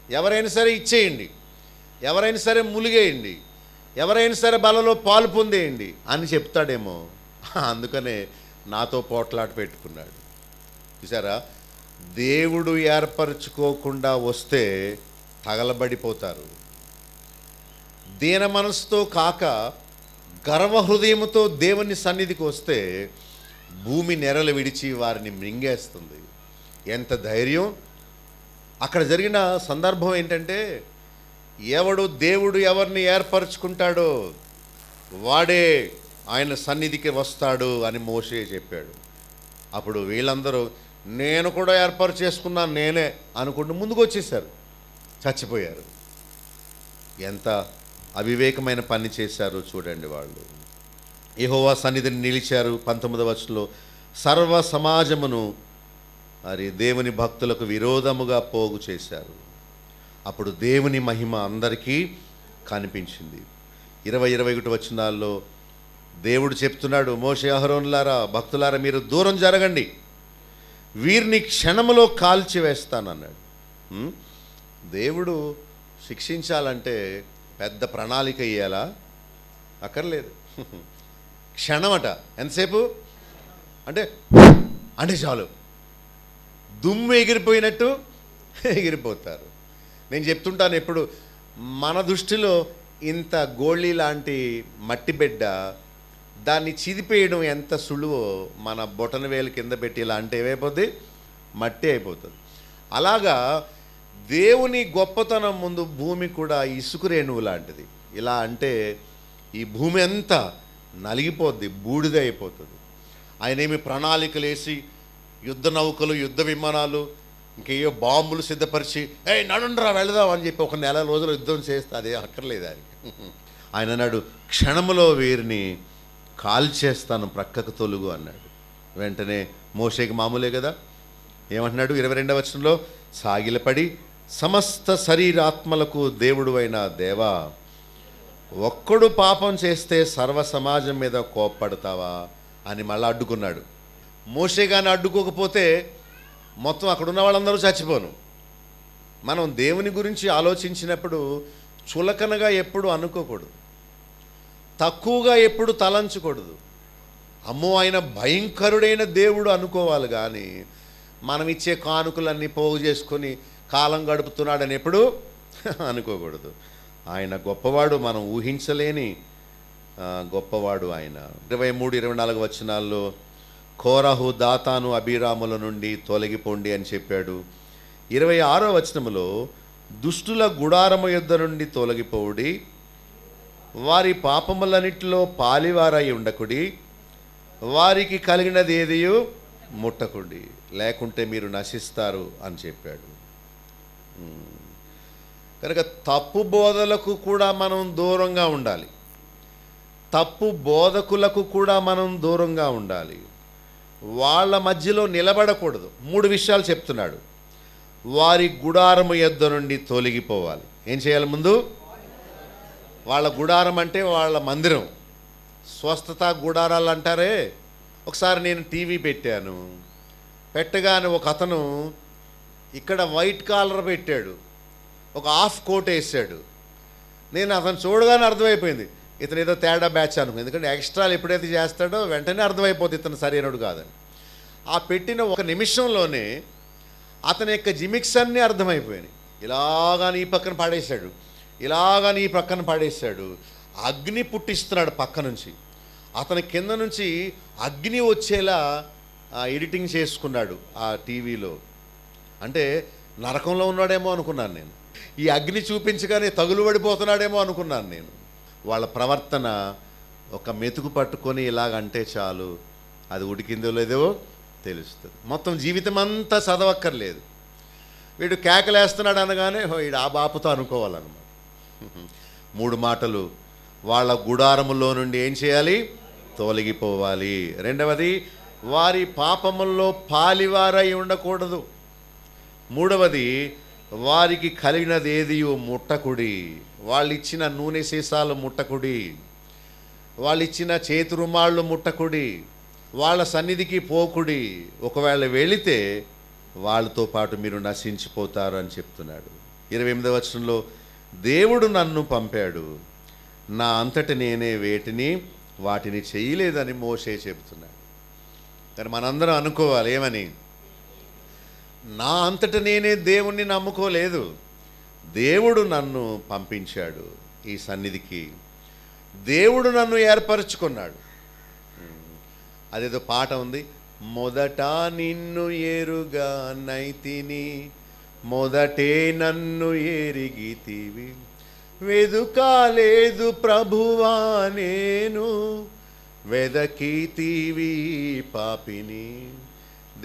[SPEAKER 4] ఎవరైనా సరే ఇచ్చేయండి, ఎవరైనా సరే ములిగేయండి, ఎవరైనా సరే బలలో పాలు పొందేయండి అని చెప్తాడేమో, అందుకనే నాతో పోట్లాట పెట్టుకున్నాడు. చూసారా, దేవుడు ఏర్పరచుకోకుండా వస్తే తగలబడిపోతారు. దీన మనసుతో కాక గర్వహృదయముతో దేవుని సన్నిధికి వస్తే భూమి నెరలు విడిచి వారిని మింగేస్తుంది. ఎంత ధైర్యం! అక్కడ జరిగిన సందర్భం ఏంటంటే, దేవుడు ఎవరిని ఏర్పరచుకుంటాడో వాడే ఆయన సన్నిధికి వస్తాడు అని మోషే చెప్పాడు. అప్పుడు వీళ్ళందరూ నేను కూడా ఏర్పాటు చేసుకున్నాను నేనే అనుకుంటూ ముందుకు వచ్చేసారు, చచ్చిపోయారు. ఎంత అవివేకమైన పని చేశారో చూడండి వాళ్ళు. యెహోవా సన్నిధిని నిలిచారు. 19వ వచనంలో సర్వ సమాజమును మరి దేవుని భక్తులకు విరోధముగా పోగు చేశారు. అప్పుడు దేవుని మహిమ అందరికీ కనిపించింది. 20-21 వచనాల్లో దేవుడు చెప్తున్నాడు, మోషే అహరోనులారా భక్తులారా మీరు దూరం జరగండి, వీరిని క్షణములో కాల్చివేస్తానన్నాడు. దేవుడు శిక్షించాలంటే పెద్ద ప్రణాళిక ఇయ్యాలా? అక్కర్లేదు. క్షణమట. ఎంతసేపు అంటే చాలు, దుమ్ము ఎగిరిపోయినట్టు ఎగిరిపోతారు. నేను చెప్తుంటాను ఎప్పుడు, మన దృష్టిలో ఇంత గోళీ లాంటి మట్టి బిడ్డ దాన్ని చిదిపేయడం ఎంత సులువో మన బొటన వేలు కింద పెట్టి ఇలా అంటే ఏమైపోద్ది? మట్టి అయిపోతుంది. అలాగా దేవుని గొప్పతనం ముందు భూమి కూడా ఇసుక రేణువు లాంటిది. ఇలా అంటే ఈ భూమి అంతా నలిగిపోద్ది, బూడిద అయిపోతుంది. ఆయనేమి ప్రణాళికలు వేసి యుద్ధ నౌకలు, యుద్ధ విమానాలు, ఇంకేయో బాంబులు సిద్ధపరిచి నడుండ్రా వెళదాం అని చెప్పి 1 నెల రోజులు యుద్ధం చేస్తే అదే అక్కర్లేదు ఆయనకి. ఆయన అన్నాడు, క్షణములో వీరిని కాల్చేస్తాను, ప్రక్కకు తొలుగు అన్నాడు. వెంటనే మోషేకి మామూలే కదా, ఏమంటున్నాడు 22వ వచనంలో, సాగిలపడి సమస్త శరీరాత్మలకు దేవుడు అయిన దేవా, ఒక్కడు పాపం చేస్తే సర్వ సమాజం మీద కోప్పడతావా అని మళ్ళీ అడ్డుకున్నాడు. మోషే గాని అడ్డుకోకపోతే మొత్తం అక్కడున్న వాళ్ళందరూ చచ్చిపోను. మనం దేవుని గురించి ఆలోచించినప్పుడు చులకనగా ఎప్పుడు అనుకోకూడదు, తక్కువగా ఎప్పుడు తలంచకూడదు. అమ్మో ఆయన భయంకరుడైన దేవుడు అనుకోవాలి, కానీ మనం ఇచ్చే కానుకలన్నీ పోగు చేసుకొని కాలం గడుపుతున్నాడని ఎప్పుడు అనుకోకూడదు. ఆయన గొప్పవాడు, మనం ఊహించలేని గొప్పవాడు ఆయన. 23-24 వచనాల్లో కోరహు, దాతాను, అబీరాముల నుండి తొలగిపోండి అని చెప్పాడు. 26వ వచనములో దుష్టుల గుడారము యొద్ద నుండి తొలగిపోవుడి, వారి పాపములన్నిటిలో పాలివారై ఉండకుడి, వారికి కలిగినది ఏదియో ముట్టకుడి, లేకుంటే మీరు నశిస్తారు అని చెప్పాడు. కనుక తప్పు బోధలకు కూడా మనం దూరంగా ఉండాలి, తప్పు బోధకులకు కూడా మనం దూరంగా ఉండాలి, వాళ్ళ మధ్యలో నిలబడకూడదు. 3 విషయాలు చెప్తున్నాడు. వారి గుడారము యొద్ద నుండి తొలగిపోవాలి. ఏం చేయాలి? ముందు వాళ్ళ గుడారం అంటే వాళ్ళ మందిరం. స్వస్థత గుడారాలు అంటారే. ఒకసారి నేను టీవీ పెట్టాను, పెట్టగానే ఒక అతను ఇక్కడ వైట్ కాలర్ పెట్టాడు, ఒక హాఫ్ కోట్ వేసాడు. నేను అతను చూడగానే అర్థమైపోయింది ఇతను ఏదో తేడా బ్యాచ్ అనుకుంది. ఎందుకంటే ఎక్స్ట్రాలు ఎప్పుడైతే చేస్తాడో వెంటనే అర్థమైపోతుంది ఇతను సరైనడు కాదని. ఆ పెట్టిన 1 నిమిషంలోనే అతని యొక్క జిమిక్స్ అన్నీ అర్థమైపోయినాయి. ఇలాగాని ఈ పక్కన పాడేశాడు, ఇలాగాని ఈ పక్కన పాడేశాడు. అగ్ని పుట్టిస్తున్నాడు పక్క నుంచి, అతని కింద నుంచి అగ్ని వచ్చేలా ఎడిటింగ్ చేసుకున్నాడు ఆ టీవీలో. అంటే నరకంలో ఉన్నాడేమో అనుకున్నాను నేను. ఈ అగ్ని చూపించగానే తగులు పడిపోతున్నాడేమో అనుకున్నాను నేను. వాళ్ళ ప్రవర్తన ఒక మెతుకు పట్టుకొని ఇలాగంటే చాలు, అది ఉడికిందో లేదో తెలుస్తుంది. మొత్తం జీవితం అంతా చదవక్కర్లేదు. వీడు కేకలేస్తున్నాడు అనగానే వీడు ఆ బాపుతో అనుకోవాలన్నమాట. 3 మాటలు, వాళ్ళ గుడారములో నుండి ఏం చేయాలి? తొలగిపోవాలి. రెండవది, వారి పాపముల్లో పాలివారై ఉండకూడదు. మూడవది, వారికి కలిగినది ఏదియో ముట్టకుడి. వాళ్ళు ఇచ్చిన నూనె సీసాలు ముట్టకుడి, వాళ్ళు ఇచ్చిన చేతి రుమాళ్ళు ముట్టకుడి, వాళ్ళ సన్నిధికి పోకుడి. ఒకవేళ వెళితే వాళ్ళతో పాటు మీరు నశించిపోతారు అని చెప్తున్నాడు. 28వ వచనంలో, దేవుడు నన్ను పంపాడు, నా అంతట నేనే వాటిని చేయలేదని మోషే చెబుతున్నాడు. కానీ మనందరం అనుకోవాలి ఏమని? నా అంతట నేనే దేవుణ్ణి నమ్ముకోలేదు, దేవుడు నన్ను పంపించాడు ఈ సన్నిధికి, దేవుడు నన్ను ఏర్పరచుకున్నాడు. అదేదో పాట ఉంది, మొదట నిన్ను ఎరుగా నైతిని, మొదటే నన్ను ఎరిగితివి, వెదుకాలేదు ప్రభువా నేను, వెదకితివి పాపిని,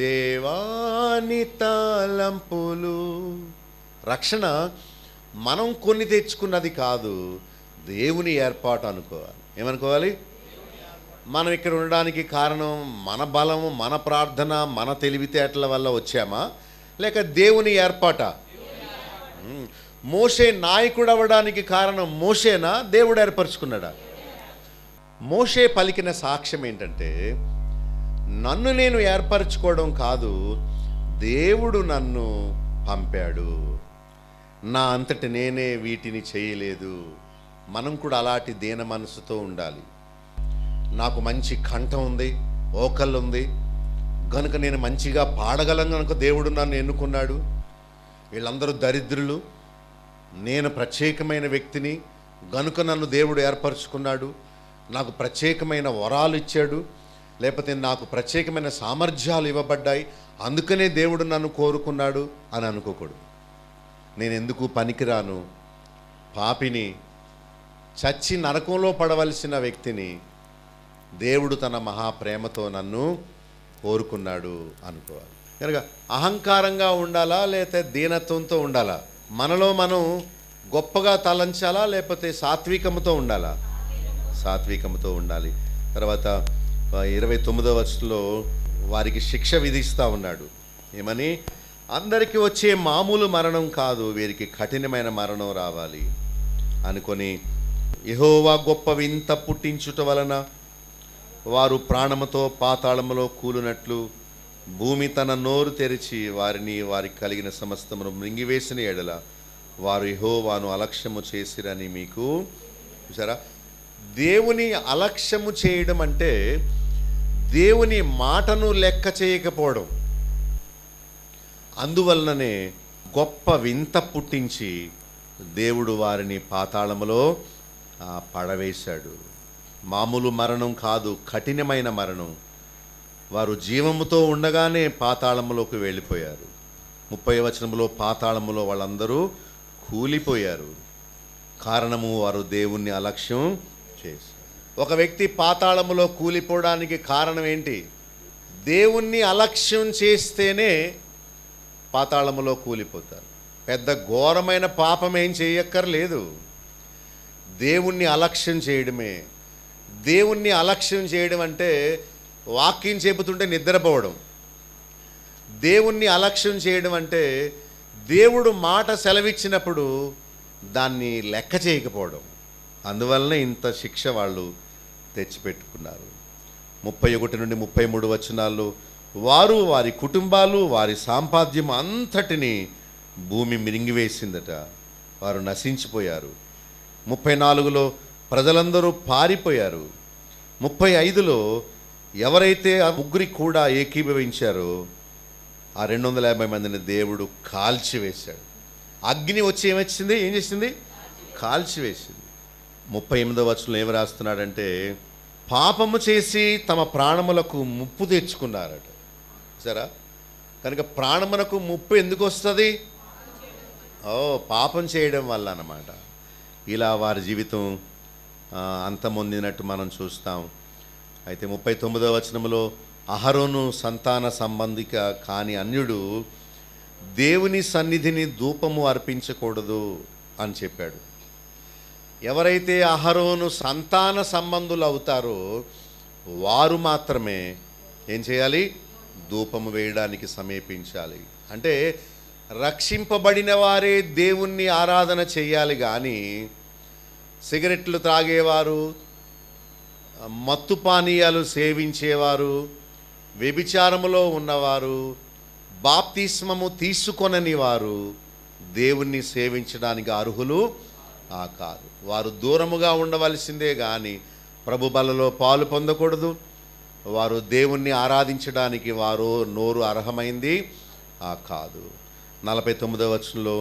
[SPEAKER 4] దేవాని తలంపులు. రక్షణ మనం కొన్ని తెచ్చుకున్నది కాదు, దేవుని ఏర్పాటు అనుకోవాలి. ఏమనుకోవాలి? మనం ఇక్కడ ఉండడానికి కారణం మన బలము, మన ప్రార్థన, మన తెలివితేటల వల్ల వచ్చామా, లేక దేవుని ఏర్పాట? మోషే నాయకుడు అవ్వడానికి కారణం మోషేనా, దేవుడు ఏర్పరచుకున్నాడా? మోషే పలికిన సాక్ష్యం ఏంటంటే, నన్ను నేను ఏర్పరచుకోవడం కాదు, దేవుడు నన్ను పంపాడు, నా అంతటి నేనే వీటిని చేయలేదు. మనం కూడా అలాంటి దీన మనసుతో ఉండాలి. నాకు మంచి కంఠం ఉంది, ఓకళ్ళు ఉంది గనుక నేను మంచిగా పాడగలను కనుక దేవుడు నన్ను ఎన్నుకున్నాడు. వీళ్ళందరూ దరిద్రులు, నేను ప్రత్యేకమైన వ్యక్తిని గనుక నన్ను దేవుడు ఏర్పరచుకున్నాడు, నాకు ప్రత్యేకమైన వరాలు ఇచ్చాడు, లేకపోతే నాకు ప్రత్యేకమైన సామర్థ్యాలు ఇవ్వబడ్డాయి, అందుకనే దేవుడు నన్ను కోరుకున్నాడు అని అనుకోకూడదు. నేను ఎందుకు పనికిరాను, పాపిని, చచ్చి నరకంలో పడవలసిన వ్యక్తిని, దేవుడు తన మహాప్రేమతో నన్ను కోరుకున్నాడు అనుకోవాలి. కనుక అహంకారంగా ఉండాలా లేకపోతే దీనత్వంతో ఉండాలా? మనలో మనం గొప్పగా తలంచాలా లేకపోతే సాత్వికంతో ఉండాలా? సాత్వికంతో ఉండాలి. తర్వాత 29వ వచనంలో వారికి శిక్ష విధిస్తూ ఉన్నాడు. ఏమని? అందరికీ వచ్చే మామూలు మరణం కాదు, వీరికి కఠినమైన మరణం రావాలి అనుకొని, యెహోవా గొప్ప వింత పుట్టించుట వలన వారు ప్రాణముతో పాతాళములో కూలినట్లు భూమి తన నోరు తెరిచి వారికి కలిగిన సమస్తమును మృంగివేసిన ఎడల వారు యెహోవాను అలక్ష్యము చేసిరని మీకు చూసారా? దేవుని అలక్ష్యము చేయడం అంటే దేవుని మాటను లెక్క చేయకపోవడం. అందువలననే గొప్ప వింత పుట్టించి దేవుడు వారిని పాతాళములో పడవేశాడు. మామూలు మరణం కాదు, కఠినమైన మరణం. వారు జీవముతో ఉండగానే పాతాళములోకి వెళ్ళిపోయారు. 30వ వచనంలో పాతాళములో వాళ్ళందరూ కూలిపోయారు. కారణము వారు దేవుణ్ణి అలక్ష్యం చేశారు. ఒక వ్యక్తి పాతాళములో కూలిపోవడానికి కారణం ఏంటి? దేవుణ్ణి అలక్ష్యం చేస్తేనే పాతాళములో కూలిపోతారు. పెద్ద ఘోరమైన పాపం ఏం చేయక్కర్లేదు, దేవుణ్ణి అలక్ష్యం చేయడమే. దేవుణ్ణి అలక్ష్యం చేయడం అంటే వాక్యం చెబుతుంటే నిద్రపోవడం. దేవుణ్ణి అలక్ష్యం చేయడం అంటే దేవుడు మాట సెలవిచ్చినప్పుడు దాన్ని లెక్క చేయకపోవడం. అందువల్లనే ఇంత శిక్ష వాళ్ళు తెచ్చిపెట్టుకున్నారు. 31 నుండి 33 వచనాల్లో వారు, వారి కుటుంబాలు, వారి సాంపాద్యం అంతటిని భూమి మిరింగివేసిందట. వారు నశించిపోయారు. 34లో ప్రజలందరూ పారిపోయారు. 35లో ఎవరైతే ఆ ముగ్గురి కూడా ఏకీభవించారో ఆ 250 మందిని దేవుడు కాల్చివేశాడు. అగ్ని వచ్చి ఏం చేసింది? కాల్చివేసింది. 38వ వచనంలో ఏమి రాస్తున్నాడంటే, పాపము చేసి తమ ప్రాణములకు ముప్పు తెచ్చుకున్నారట. సరే, కనుక ప్రాణమునకు ముప్పు ఎందుకు వస్తుంది? పాపం చేయడం వల్ల అన్నమాట. ఇలా వారి జీవితం అంతమొందినట్టు మనం చూస్తాం. అయితే 39వ వచనంలో అహరోను సంతాన సంబంధిక కాని అన్యుడు దేవుని సన్నిధిని ధూపము అర్పించకూడదు అని చెప్పాడు. ఎవరైతే అహరోను సంతాన సంబంధులు అవుతారో వారు మాత్రమే ఏం చేయాలి? ధూపము వేయడానికి సమీపించాలి. అంటే రక్షింపబడిన వారే దేవుణ్ణి ఆరాధన చేయాలి కానీ సిగరెట్లు త్రాగేవారు, మత్తు పానీయాలు సేవించేవారు, వ్యభిచారములో ఉన్నవారు, బాప్తిస్మము తీసుకొనని వారు దేవుణ్ణి సేవించడానికి అర్హులు కాదు. వారు దూరముగా ఉండవలసిందే కానీ ప్రభు బలలో పాలు పొందకూడదు. వారు దేవుణ్ణి ఆరాధించడానికి వారు నోరు అర్హమైంది కాదు. 49వ వచనంలో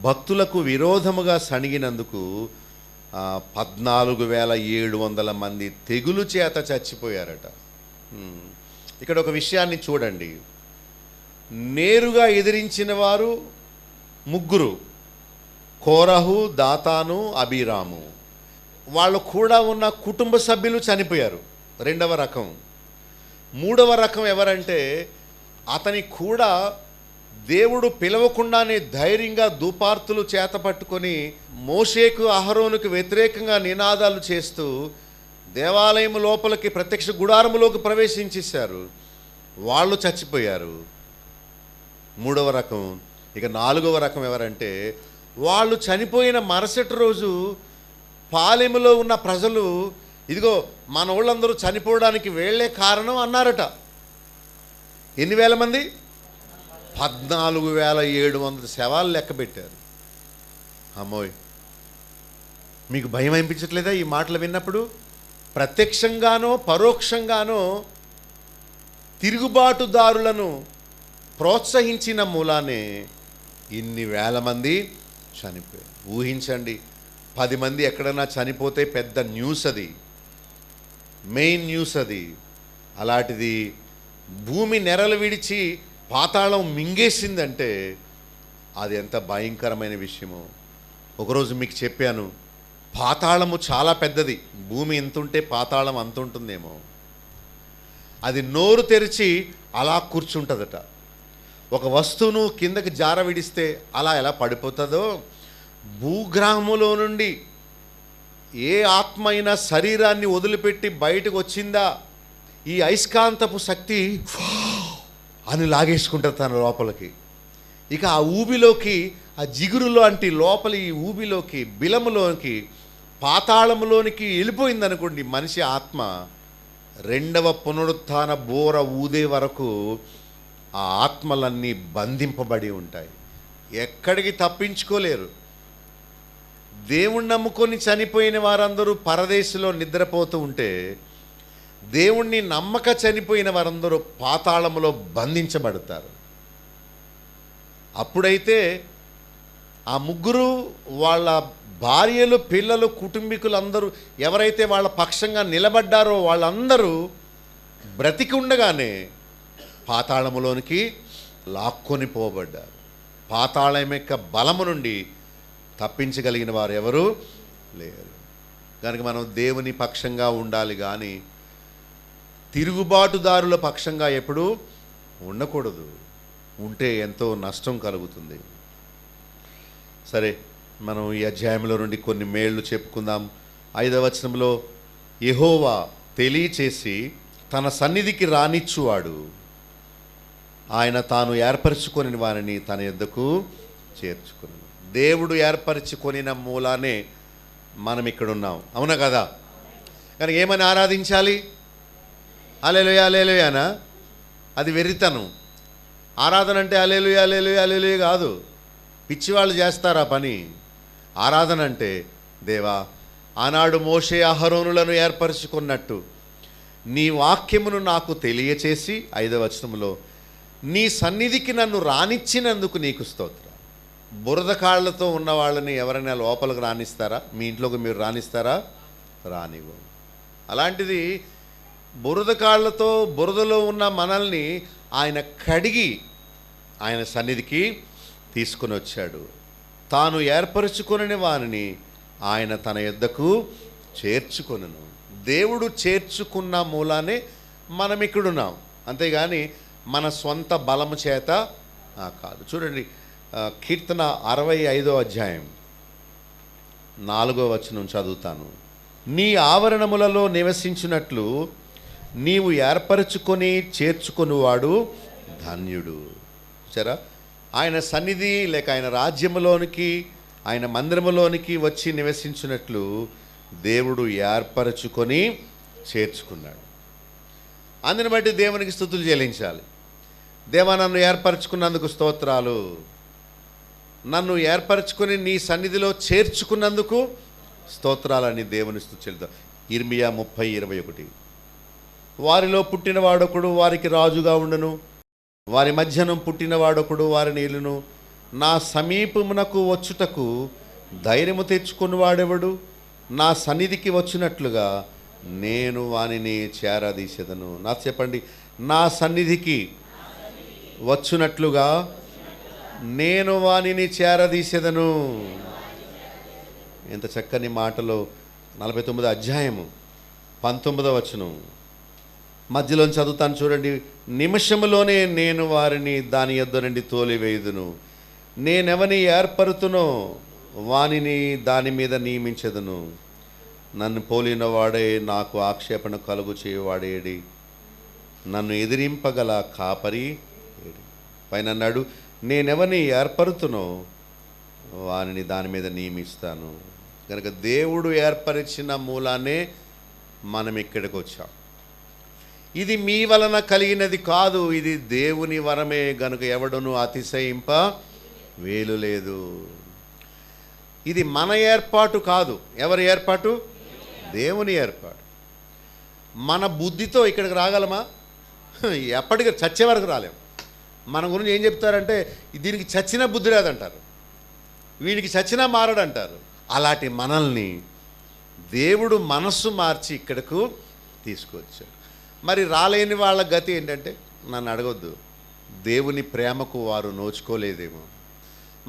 [SPEAKER 4] భక్తులకు విరోధముగా సణిగినందుకు 14,700 మంది తెగులు చేత చచ్చిపోయారట. ఇక్కడ ఒక విషయాన్ని చూడండి. నేరుగా ఎదిరించిన వారు 3, కోరహు, దాతాను, అబీరాము. వాళ్ళు కూడా ఉన్న కుటుంబ సభ్యులు చనిపోయారు. 2వ రకం. 3వ రకం ఎవరంటే అతని కూడా దేవుడు పిలవకుండానే ధైర్యంగా ధూపార్తులు చేత పట్టుకొని మోషేకు అహరోనుకు వ్యతిరేకంగా నినాదాలు చేస్తూ దేవాలయం లోపలికి ప్రత్యక్ష గుడారములోకి ప్రవేశించేశారు. వాళ్ళు చచ్చిపోయారు. 3వ రకం. ఇక 4వ రకం ఎవరంటే వాళ్ళు చనిపోయిన మరుసటి రోజు పాలెములో ఉన్న ప్రజలు ఇదిగో మన వాళ్ళందరూ చనిపోవడానికి వేళ్లే కారణం అన్నారట. ఎన్ని వేల మంది? 14,700 శవాలు లెక్క పెట్టారు. అమ్మోయ్, మీకు భయం అనిపించట్లేదా ఈ మాటలు విన్నప్పుడు? ప్రత్యక్షంగానో పరోక్షంగానో తిరుగుబాటుదారులను ప్రోత్సహించిన మూలానే ఇన్ని వేల మంది చనిపోయారు. ఊహించండి, 10 మంది ఎక్కడన్నా చనిపోతే పెద్ద న్యూస్, అది మెయిన్ న్యూస్ అది. అలాంటిది భూమి నెరలు విడిచి పాతాళం మింగేసిందంటే అది ఎంత భయంకరమైన విషయమో. ఒకరోజు మీకు చెప్పాను, పాతాళము చాలా పెద్దది. భూమి ఎంతుంటే పాతాళం అంత ఉంటుందేమో. అది నోరు తెరిచి అలా కూర్చుంటుందట. ఒక వస్తువును కిందకి జార విడిస్తే అలా ఎలా పడిపోతుందో, భూగ్రామములో నుండి ఏ ఆత్మ అయినా శరీరాన్ని వదిలిపెట్టి బయటకు వచ్చిందా, ఈ అయస్కాంతపు శక్తి అని లాగేసుకుంటుంది తన లోపలికి. ఇక ఆ ఊబిలోకి, ఆ జిగురులో అంటే లోపలి ఈ ఊబిలోకి, బిలములోకి, పాతాళములోనికి వెళ్ళిపోయిందనుకోండి మనిషి ఆత్మ. 2వ పునరుత్థాన బోర ఊదే వరకు ఆ ఆత్మలన్నీ బంధింపబడి ఉంటాయి. ఎక్కడికి తప్పించుకోలేరు. దేవుణ్ణి నమ్ముకొని చనిపోయిన వారందరూ పరదేశంలో నిద్రపోతూ ఉంటే, దేవుణ్ణి నమ్మక చనిపోయిన వారందరూ పాతాళములో బంధించబడతారు. అప్పుడైతే ఆ 3 వాళ్ళ భార్యలు, పిల్లలు, కుటుంబీకులందరూ ఎవరైతే వాళ్ళ పక్షంగా నిలబడ్డారో వాళ్ళందరూ బ్రతికి ఉండగానే పాతాళములోనికి లాక్కొని పోబడ్డారు. పాతాళం యొక్క బలము నుండి తప్పించగలిగిన వారు ఎవరు లేరు. కనుక మనం దేవుని పక్షంగా ఉండాలి కానీ తిరుగుబాటుదారుల పక్షంగా ఎప్పుడూ ఉండకూడదు. ఉంటే ఎంతో నష్టం కలుగుతుంది. సరే, మనం ఈ అధ్యాయంలో నుండి కొన్ని మేళ్ళు చెప్పుకుందాం. 5వ వచనంలో యెహోవా తెలియచేసి తన సన్నిధికి రానిచ్చువాడు, ఆయన తాను ఏర్పరచుకొని వారిని తన యొద్దకు చేర్చుకుని. దేవుడు ఏర్పరచుకొనిన మూలానే మనం ఇక్కడ ఉన్నాం. అవునా కదా? కానీ ఏమని ఆరాధించాలి? హల్లెలూయా హల్లెలూయానా? అది వెర్రితనం. ఆరాధన అంటే హల్లెలూయా హల్లెలూయా హల్లెలూయా కాదు. పిచ్చివాళ్ళు చేస్తారు ఆ పని. ఆరాధన అంటే, దేవా, ఆనాడు మోషే అహరోనులను ఏర్పరచుకున్నట్టు నీ వాక్యమును నాకు తెలియచేసి 5వ వచనంలో నీ సన్నిధికి నన్ను రానిచ్చినందుకు నీకు స్తోత్రం. బురద కాళ్ళతో ఉన్న వాళ్ళని ఎవరైనా లోపలికి రానిస్తారా? మీ ఇంట్లోకి మీరు రానిస్తారా? రానివ్వు. అలాంటిది బురద కాళ్ళతో బురదలో ఉన్న మనల్ని ఆయన కడిగి ఆయన సన్నిధికి తీసుకుని వచ్చాడు. తాను ఏర్పరచుకొనిన వారిని ఆయన తన యొద్దకు చేర్చుకొనును. దేవుడు చేర్చుకున్న మూలానే మనం ఇక్కడున్నాం. అంతేగాని మన సొంత బలము చేత కాదు. చూడండి, కీర్తన 65వ అధ్యాయం 4వ వచనం చదువుతాను. నీ ఆవరణములలో నివసించినట్లు నీవు ఏర్పరచుకొని చేర్చుకొనివాడు ధన్యుడు. సరే, ఆయన సన్నిధి లేక ఆయన రాజ్యములోనికి, ఆయన మందిరములోనికి వచ్చి నివసించినట్లు దేవుడు ఏర్పరచుకొని చేర్చుకున్నాడు. అందుని బట్టి దేవునికి స్తుతులు చెల్లించాలి. దేవా, నన్ను ఏర్పరచుకున్నందుకు స్తోత్రాలు, నన్ను ఏర్పరచుకొని నీ సన్నిధిలో చేర్చుకున్నందుకు స్తోత్రాలని దేవుని స్తుతి చెల్లిద్దాం. ఇర్మియా 30:21. వారిలో పుట్టినవాడొకడు వారికి రాజుగా ఉండును, వారి మధ్యను పుట్టినవాడొకడు వారిని ఏలును. నా సమీపమునకు వచ్చుటకు ధైర్యము తెచ్చుకున్నవాడెవడు? నా సన్నిధికి వచ్చినట్లుగా నేను వానిని చేరదీసెదను. నా చెప్పండి, నా సన్నిధికి వచ్చునట్లుగా నేను వానిని చేరదీసెదను. ఎంత చక్కని మాటలో 49వ అధ్యాయము 19వ వచనం మధ్యలో చదువుతాను చూడండి. నిమిషములోనే నేను వారిని దాని యొద్ద నుండి తోలివేయుదును, నేనెవని ఏర్పరుతునో వానిని దాని మీద నియమించెదను. నన్ను పోలిన వాడే నాకు ఆక్షేపణ కలుగు చేయవాడేడి, నన్ను ఎదిరింపగల కాపరి ఏడి. పైన అన్నాడు, నేనెవని ఏర్పరుతునో వానిని దాని మీద నియమిస్తాను. కనుక దేవుడు ఏర్పరిచిన మూలానే మనం ఇక్కడికి వచ్చాం. ఇది మీ వలన కలిగినది కాదు, ఇది దేవుని వరమే. గనుక ఎవడును అతిశయింప వేలు లేదు. ఇది మన ఏర్పాటు కాదు. ఎవరి ఏర్పాటు? దేవుని ఏర్పాటు. మన బుద్ధితో ఇక్కడికి రాగలమా? ఎప్పటికీ చచ్చే వరకు రాలేం. మన గురించి ఏం చెప్తారంటే, దీనికి చచ్చిన బుద్ధి రాదంటారు, వీడికి చచ్చినా మారడంటారు. అలాంటి మనల్ని దేవుడు మనస్సు మార్చి ఇక్కడకు తీసుకొచ్చాడు. మరి రాలేని వాళ్ళ గతి ఏంటంటే, నన్ను అడగొద్దు, దేవుని ప్రేమకు వారు నోచుకోలేదేమో.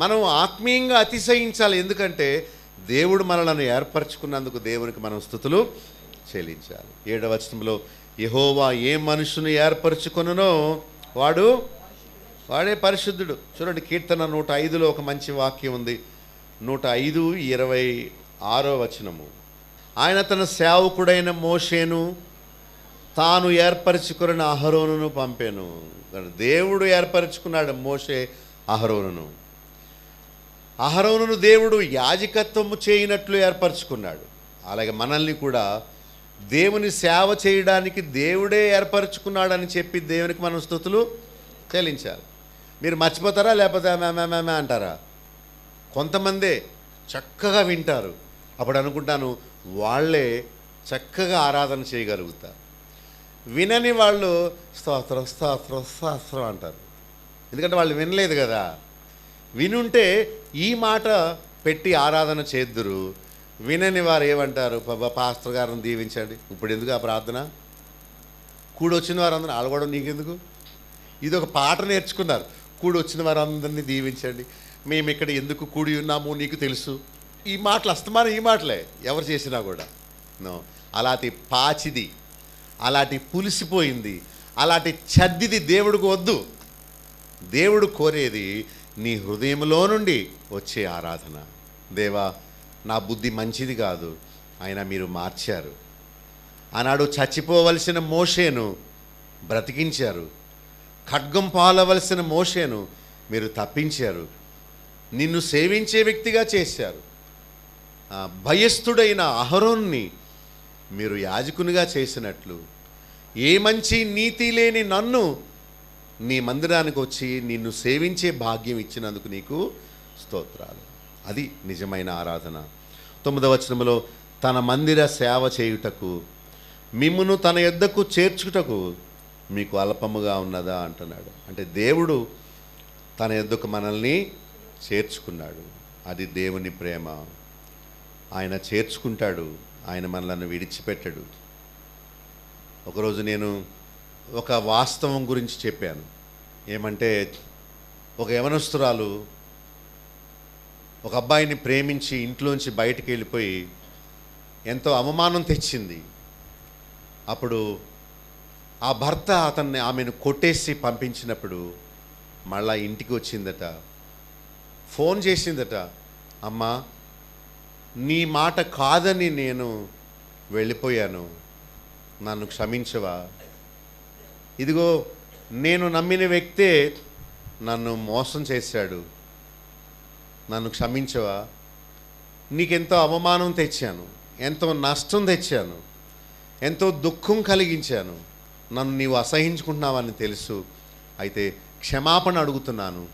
[SPEAKER 4] మనం ఆత్మీయంగా అతిశయించాలి. ఎందుకంటే దేవుడు మనలను ఏర్పరచుకున్నందుకు దేవునికి మనం స్తుతులు చెల్లించాలి. 7వ వచనంలో, యెహోవా ఏ మనుషుని ఏర్పరచుకొనునో వాడే పరిశుద్ధుడు. చూడండి, కీర్తన 105లో ఒక మంచి వాక్యం ఉంది. 105:26వ వచనము. ఆయన తన సేవకుడైన మోషేను తాను ఏర్పరచుకున్న అహరోనును పంపాను. దేవుడు ఏర్పరచుకున్నాడు మోషే అహరోనును. అహరోనును దేవుడు యాజకత్వము చేయనట్లు ఏర్పరచుకున్నాడు. అలాగే మనల్ని కూడా దేవుని సేవ చేయడానికి దేవుడే ఏర్పరచుకున్నాడని చెప్పి దేవునికి మనం స్తుతులు చెల్లించాలి. మీరు మర్చిపోతారా, లేకపోతే మేమే అంటారా? కొంతమందే చక్కగా వింటారు, అప్పుడు అనుకుంటాను వాళ్ళే చక్కగా ఆరాధన చేయగలుగుతారు. వినని వాళ్ళు స్తోత్రం స్తోత్రం స్తోత్రం అంటారు, ఎందుకంటే వాళ్ళు వినలేదు కదా. వినుంటే ఈ మాట పెట్టి ఆరాధన చేద్దురు. వినని వారు ఏమంటారు? పాస్టర్ గారిని దీవించండి. ఇప్పుడు ఎందుకు ఆ ప్రార్థన? కూడొచ్చిన వారందరూ అలగడం నీకెందుకు? ఇది ఒక పాట నేర్చుకున్నారు. కూడొచ్చిన వారందరినీ దీవించండి, మేము ఇక్కడ ఎందుకు కూడి ఉన్నాము నీకు తెలుసు. ఈ మాటలు అస్తమానం ఈ మాటలే ఎవరు చేసినా కూడా. అలాంటి పాచిది, అలాంటి పులిసిపోయింది, అలాంటి చెడ్డిది దేవుడికి వద్దు. దేవుడు కోరేది నీ హృదయంలో నుండి వచ్చే ఆరాధన. దేవా, నా బుద్ధి మంచిది కాదు, అయినా మీరు మార్చారు. ఆనాడు చచ్చిపోవలసిన మోషేను బ్రతికించారు, ఖడ్గం పాలవలసిన మోషేను మీరు తప్పించారు, నిన్ను సేవించే వ్యక్తిగా చేశారు. భయస్థుడైన అహరోన్ని మీరు యాజకునిగా చేసినట్లు ఏ మంచి నీతి లేని నన్ను నీ మందిరానికి వచ్చి నిన్ను సేవించే భాగ్యం ఇచ్చినందుకు నీకు స్తోత్రాలు. అది నిజమైన ఆరాధన. 9వ వచనంలో, తన మందిర సేవ చేయుటకు మిమ్మును తన యొద్దకు చేర్చుటకు మీకు అల్పముగా ఉన్నదా అంటున్నాడు. అంటే దేవుడు తన యొద్దకు మనల్ని చేర్చుకున్నాడు. అది దేవుని ప్రేమ. ఆయన చేర్చుకుంటాడు, ఆయన మనల్ని విడిచిపెట్టడు. ఒకరోజు నేను ఒక వాస్తవం గురించి చెప్పాను. ఏమంటే, ఒక యవనస్తురాలు ఒక అబ్బాయిని ప్రేమించి ఇంట్లోంచి బయటికి వెళ్ళిపోయి ఎంతో అవమానం తెచ్చింది. అప్పుడు ఆ భర్త ఆమెను కొట్టేసి పంపించినప్పుడు మళ్ళా ఇంటికి వచ్చిందట. ఫోన్ చేసిందట, అమ్మా నీ మాట కాదని నేను వెళ్ళిపోయాను, నన్ను క్షమించవా? ఇదిగో నేను నమ్మిన వ్యక్తే నన్ను మోసం చేశాడు, నన్ను క్షమించవా? నీకెంతో అవమానం తెచ్చాను, ఎంతో నష్టం తెచ్చాను, ఎంతో దుఃఖం కలిగించాను, నన్ను నీవు అసహించుకుంటున్నావని తెలుసు, అయితే క్షమాపణ అడుగుతున్నాను,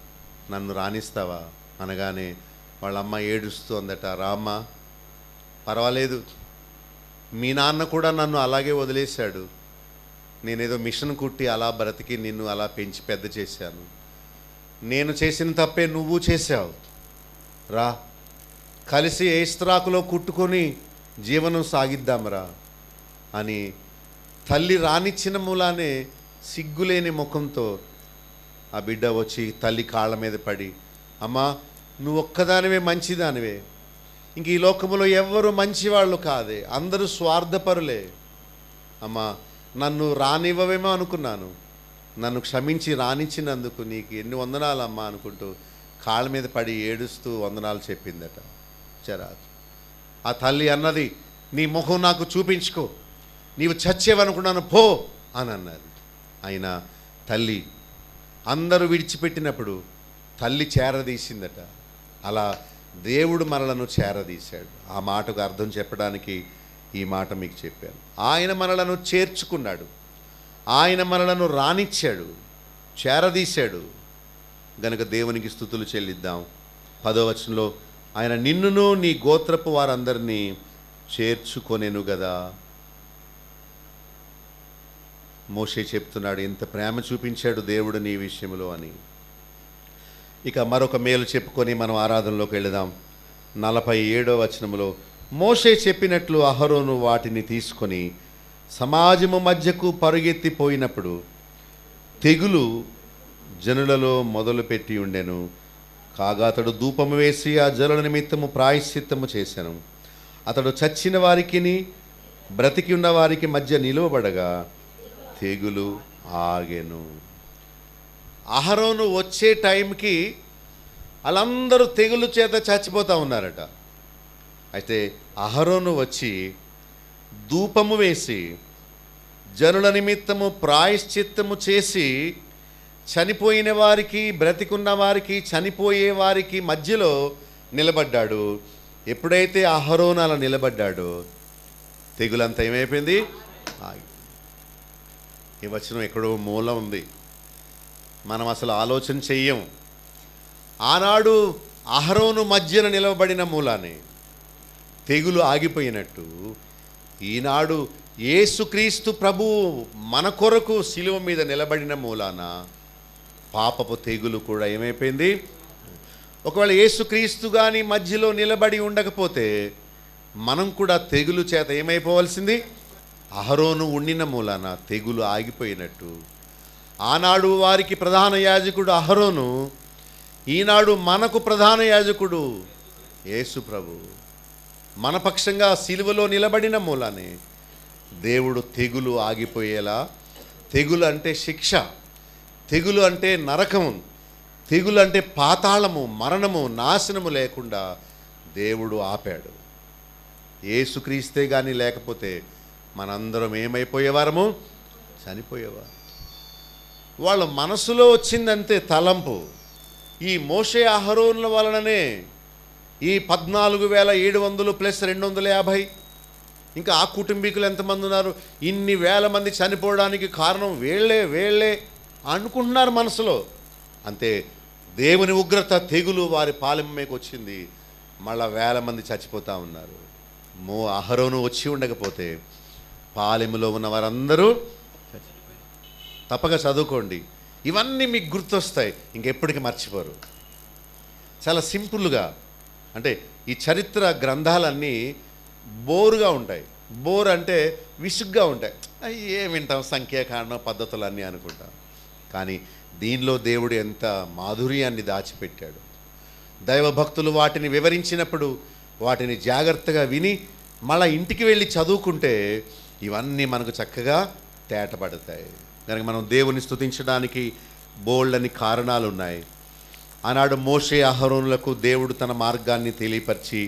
[SPEAKER 4] నన్ను రాణిస్తావా? అనగానే వాళ్ళమ్మ ఏడుస్తూ అందట, రామ్మ పర్వాలేదు, మీ నాన్న కూడా నన్ను అలాగే వదిలేశాడు, నేనేదో మిషన్ కుట్టి అలా బ్రతికి నిన్ను అలా పెంచి పెద్ద చేశాను, నేను చేసిన తప్పే నువ్వు చేశావు, రా కలిసి ఏస్త్రాకులో కుట్టుకొని జీవనం సాగిద్దాంరా అని తల్లి రానిచ్చిన మూలానే సిగ్గులేని ముఖంతో ఆ బిడ్డ వచ్చి తల్లి కాళ్ళ మీద పడి, అమ్మా నువ్వు ఒక్కదానివే మంచిదానివే, ఇంక ఈ లోకంలో ఎవ్వరూ మంచివాళ్ళు కాదే, అందరూ స్వార్థపరులే, అమ్మా నన్ను రానివ్వవేమో అనుకున్నాను, నన్ను క్షమించి రానిచ్చినందుకు నీకు ఎన్ని వందనాలమ్మా అనుకుంటూ కాళ్ళ మీద పడి ఏడుస్తూ వందనాలు చెప్పిందట. చరా ఆ తల్లి అన్నది, నీ ముఖం నాకు చూపించుకో, నీవు చచ్చేవనుకున్నాను పో అని అన్నది. అయినా తల్లి అందరూ విడిచిపెట్టినప్పుడు తల్లి చేరదీసిందట. అలా దేవుడు మనలను చేరదీశాడు. ఆ మాటకు అర్థం చెప్పడానికి ఈ మాట మీకు చెప్పాను. ఆయన మనలను చేర్చుకున్నాడు, ఆయన మనలను రానిచ్చాడు, చేరదీశాడు గనుక దేవునికి స్తుతులు చెల్లిద్దాం. 10వ వచనంలో ఆయన నిన్నును నీ గోత్రపు వారందరినీ చేర్చుకొనెను గదా. మోషే చెప్తున్నాడు, ఎంత ప్రేమ చూపించాడు దేవుడు నీ విషయంలో అని. ఇక మరొక మేలు చెప్పుకొని మనం ఆరాధనలోకి వెళదాం. 47వ వచనంలో మోషే చెప్పినట్లు అహరోను వాటిని తీసుకొని సమాజము మధ్యకు పరుగెత్తిపోయినప్పుడు తెగులు జనులలో మొదలుపెట్టి ఉండెను. కాగా అతడు ధూపము వేసి ఆ జనుల నిమిత్తము ప్రాయశ్చిత్తము చేశాను. అతడు చచ్చిన వారికిని బ్రతికి ఉన్న వారికి మధ్య నిలువబడగా తెగులు ఆగెను. అహరోను వచ్చే టైంకి వాళ్ళందరూ తెగులు చేత చచ్చిపోతూ ఉన్నారట. అయితే అహరోను వచ్చి ధూపము వేసి జనుల నిమిత్తము ప్రాయశ్చిత్తము చేసి చనిపోయిన వారికి బ్రతికున్న వారికి చనిపోయే వారికి మధ్యలో నిలబడ్డాడు. ఎప్పుడైతే అహరోను అలా నిలబడ్డాడో తెగులంతా ఏమైపోయింది? ఈ వచనం ఎక్కడో మూల ఉంది, మనం అసలు ఆలోచన చెయ్యం. ఆనాడు అహరోను మధ్యన నిలబడిన మూలానే తెగులు ఆగిపోయినట్టు ఈనాడు యేసుక్రీస్తు ప్రభువు మన కొరకు శిలువ మీద నిలబడిన మూలాన పాపపు తెగులు కూడా ఏమైపోయింది? ఒకవేళ యేసుక్రీస్తు కానీ మధ్యలో నిలబడి ఉండకపోతే మనం కూడా తెగులు చేత ఏమైపోవలసింది? అహరోను ఉండిన మూలాన తెగులు ఆగిపోయినట్టు. ఆనాడు వారికి ప్రధాన యాజకుడు అహరోను, ఈనాడు మనకు ప్రధాన యాజకుడు యేసు ప్రభు. మన పక్షంగా సిలువలో నిలబడిన మూలానే దేవుడు తెగులు ఆగిపోయేలా, తెగులు అంటే శిక్ష, తెగులు అంటే నరకము, తెగులు అంటే పాతాళము, మరణము, నాశనము లేకుండా దేవుడు ఆపాడు. యేసుక్రీస్తే కానీ లేకపోతే మనందరం ఏమైపోయేవారము? చనిపోయేవారు. వాళ్ళ మనసులో వచ్చిందంతే తలంపు. ఈ మోషే అహరోనుల వలననే ఈ 14,700 ప్లస్ 250, ఇంకా ఆ కుటుంబీకులు ఎంతమంది ఉన్నారు, ఇన్ని వేల మంది చనిపోవడానికి కారణం వేళ్లే అనుకుంటున్నారు మనసులో. అంతే, దేవుని ఉగ్రత తెగులు వారి పాలెమ్మకి వచ్చింది, మళ్ళా వేల మంది చచ్చిపోతూ ఉన్నారు. అహరోను వచ్చి ఉండకపోతే పాలెములో ఉన్న వారందరూ తప్పక చదువుకోండి, ఇవన్నీ మీకు గుర్తొస్తాయి, ఇంకెప్పటికీ మర్చిపోరు. చాలా సింపుల్గా, అంటే ఈ చరిత్ర గ్రంథాలన్నీ బోరుగా ఉంటాయి. బోర్ అంటే విసుగ్గా ఉంటాయి, ఏం వింటాం, సంఖ్యాకాండం పద్ధతులన్నీ అనుకుంటాం. కానీ దీనిలో దేవుడు ఎంత మాధుర్యాన్ని దాచిపెట్టాడు. దైవభక్తులు వాటిని వివరించినప్పుడు వాటిని జాగ్రత్తగా విని మళ్ళీ ఇంటికి వెళ్ళి చదువుకుంటే ఇవన్నీ మనకు చక్కగా తేటపడతాయి. కనుక మనం దేవుని స్తుతించడానికి బోల్డని కారణాలు ఉన్నాయి. ఆనాడు మోషే అహరోనులకు దేవుడు తన మార్గాన్ని తెలియపరిచి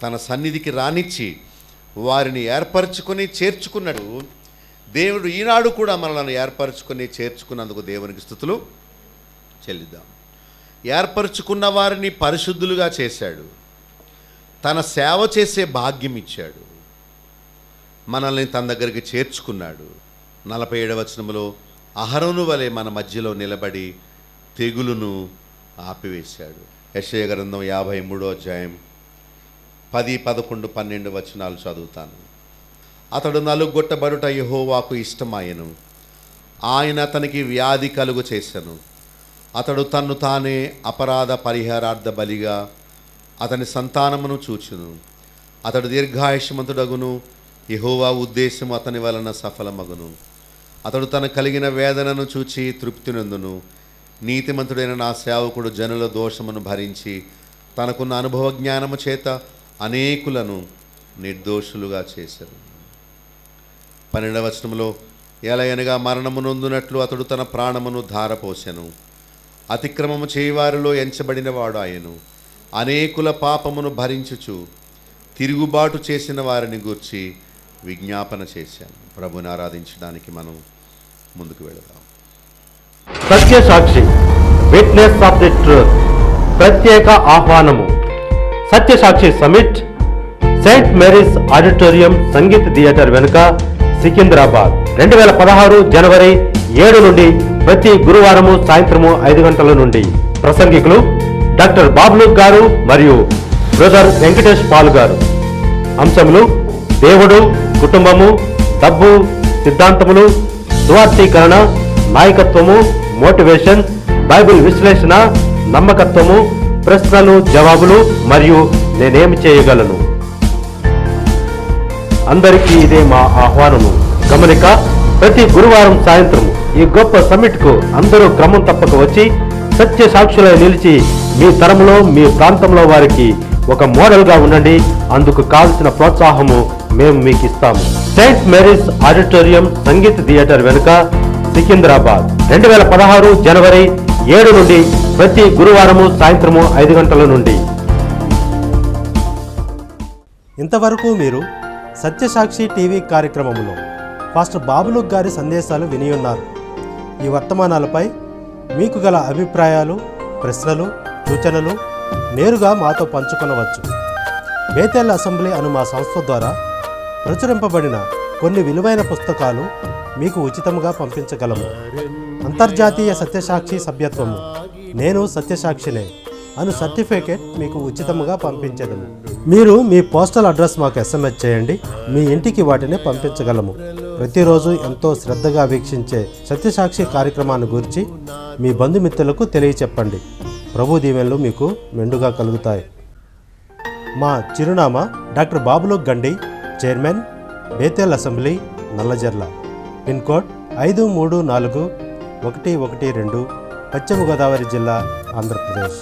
[SPEAKER 4] తన సన్నిధికి రానిచ్చి వారిని ఏర్పరచుకొని చేర్చుకున్నాడు. దేవుడు ఈనాడు కూడా మనల్ని ఏర్పరచుకొని చేర్చుకున్నందుకు దేవునికి స్తుతులు చెల్లిద్దాం. ఏర్పరచుకున్న వారిని పరిశుద్ధులుగా చేశాడు. తన సేవ చేసే భాగ్యం ఇచ్చాడు. మనల్ని తన దగ్గరికి చేర్చుకున్నాడు. 47వ వచనములో అహరోను వలె మన మధ్యలో నిలబడి తెగులును ఆపివేశాడు. యెషయా గ్రంథం 53వ అధ్యాయం 10, 11, 12 వచనాలు చదువుతాను. అతడు నలుగొట్టబడుట యెహోవాకు ఇష్టమాయెను. ఆయన అతనికి వ్యాధి కలుగు చేసెను. అతడు తన్ను తానే అపరాధ పరిహారార్థ బలిగా అతని సంతానమును చూచును. అతడు దీర్ఘాయుష్మంతుడగును. యెహోవా ఉద్దేశం అతని వలన సఫలమగును. అతడు తన కలిగిన వేదనను చూచి తృప్తి నొందును. నీతిమంతుడైన నా సేవకుడు జనుల దోషమును భరించి తనకున్న అనుభవ జ్ఞానము చేత అనేకులను నిర్దోషులుగా చేశారు. 12వ వచనంలో ఎలయనగా మరణము నొందునట్లు అతడు తన ప్రాణమును ధారపోసెను. అతిక్రమము చేయవారిలో ఎంచబడిన వాడు ఆయను. అనేకుల పాపమును భరించుచు తిరుగుబాటు చేసిన వారిని గూర్చి విజ్ఞాపన చేశాను. ప్రభుని ఆరాధించడానికి మనం ముందుకు వెళదాం.
[SPEAKER 3] Satyasakshi, witness of the truth ప్రత్యేక ఆహ్వానము. Satyasakshi summit saint Mary's auditorium Sangeet theatre వెనుక, సికింద్రాబాద్. 2016 జనవరి 7 నుండి ప్రతి గురువారము సాయంత్రము 5 గంటల నుండి. ప్రసంగికులు డాక్టర్ బాబులు గారు మరియు బ్రదర్ వెంకటేష్ పాల్ గారు. అంశములు: దేవుడు, కుటుంబము, డబ్బు, సిద్ధాంతములు, సువార్థీకరణ, నాయకత్వము, మోటివేషన్, బైబిల్ విశ్లేషణ, నమ్మకత్వము, ప్రశ్నలు జవాబులు మరియు నేనేమి చేయగలను. అందరికీ ఇదే మా ఆహ్వానము. గమనిక: ప్రతి గురువారం సాయంత్రము ఈ గొప్ప సమ్మిట్కు అందరూ క్రమం తప్పక వచ్చి సత్య సాక్షులై నిలిచి మీ తరములో, మీ ప్రాంతంలో వారికి ఒక మోడల్గా ఉండండి. అందుకు కావలసిన ప్రోత్సాహము మేము మీకు ఇస్తాము. Saint Mary's auditorium Sangeet theatre వెనుక, సికింద్రాబాద్. 2016 జనవరి 7 నుండి ప్రతి గురువారము సాయంత్రము 5 గంటల నుండి.
[SPEAKER 5] ఇంతవరకు మీరు సత్యసాక్షి టీవీ కార్యక్రమంలో పాస్టర్ బాబులు గారి సందేశాలు విని ఉన్నారు. ఈ వర్తమానాలపై మీకు గల అభిప్రాయాలు, ప్రశ్నలు, సూచనలు నేరుగా మాతో పంచుకొనవచ్చు. బేతేల్ అసెంబ్లీ అను మా సంస్థ ద్వారా ప్రచురింపబడిన కొన్ని విలువైన పుస్తకాలు మీకు ఉచితంగా పంపించగలము. అంతర్జాతీయ సత్యసాక్షి సభ్యత్వము, నేను సత్యసాక్షినే అను సర్టిఫికేట్ మీకు ఉచితంగా పంపించదము. మీరు మీ పోస్టల్ అడ్రస్ మాకు SMS చేయండి. మీ ఇంటికి వాటిని పంపించగలము. ప్రతిరోజు ఎంతో శ్రద్ధగా వీక్షించే సత్యసాక్షి కార్యక్రమాన్ని గురించి మీ బంధుమిత్రులకు తెలియచెప్పండి. ప్రభు దీవెనలు మీకు మెండుగా కలుగుతాయి. మా చిరునామా డాక్టర్ బాబులు గండి, chairman, Bethel assembly, Nallajerla. Pin code 534112, పశ్చిమ గోదావరి జిల్లా, ఆంధ్రప్రదేశ్.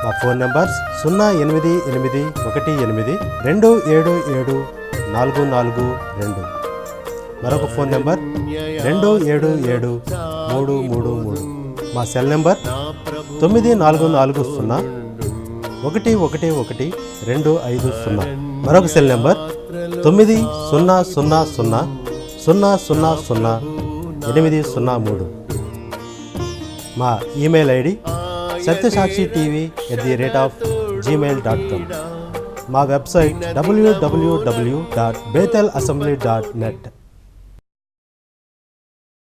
[SPEAKER 5] మా ఫోన్ నెంబర్స్ 08818277442. మరొక ఫోన్ నెంబర్ 277333. మా సెల్ నెంబర్ 9440111250. మరొక సెల్ నెంబర్ 9000000803. మా ఈమెయిల్ ఐడి satysakshiTV@gmail.com. మా వెబ్సైట్ www.bethelassembly.net.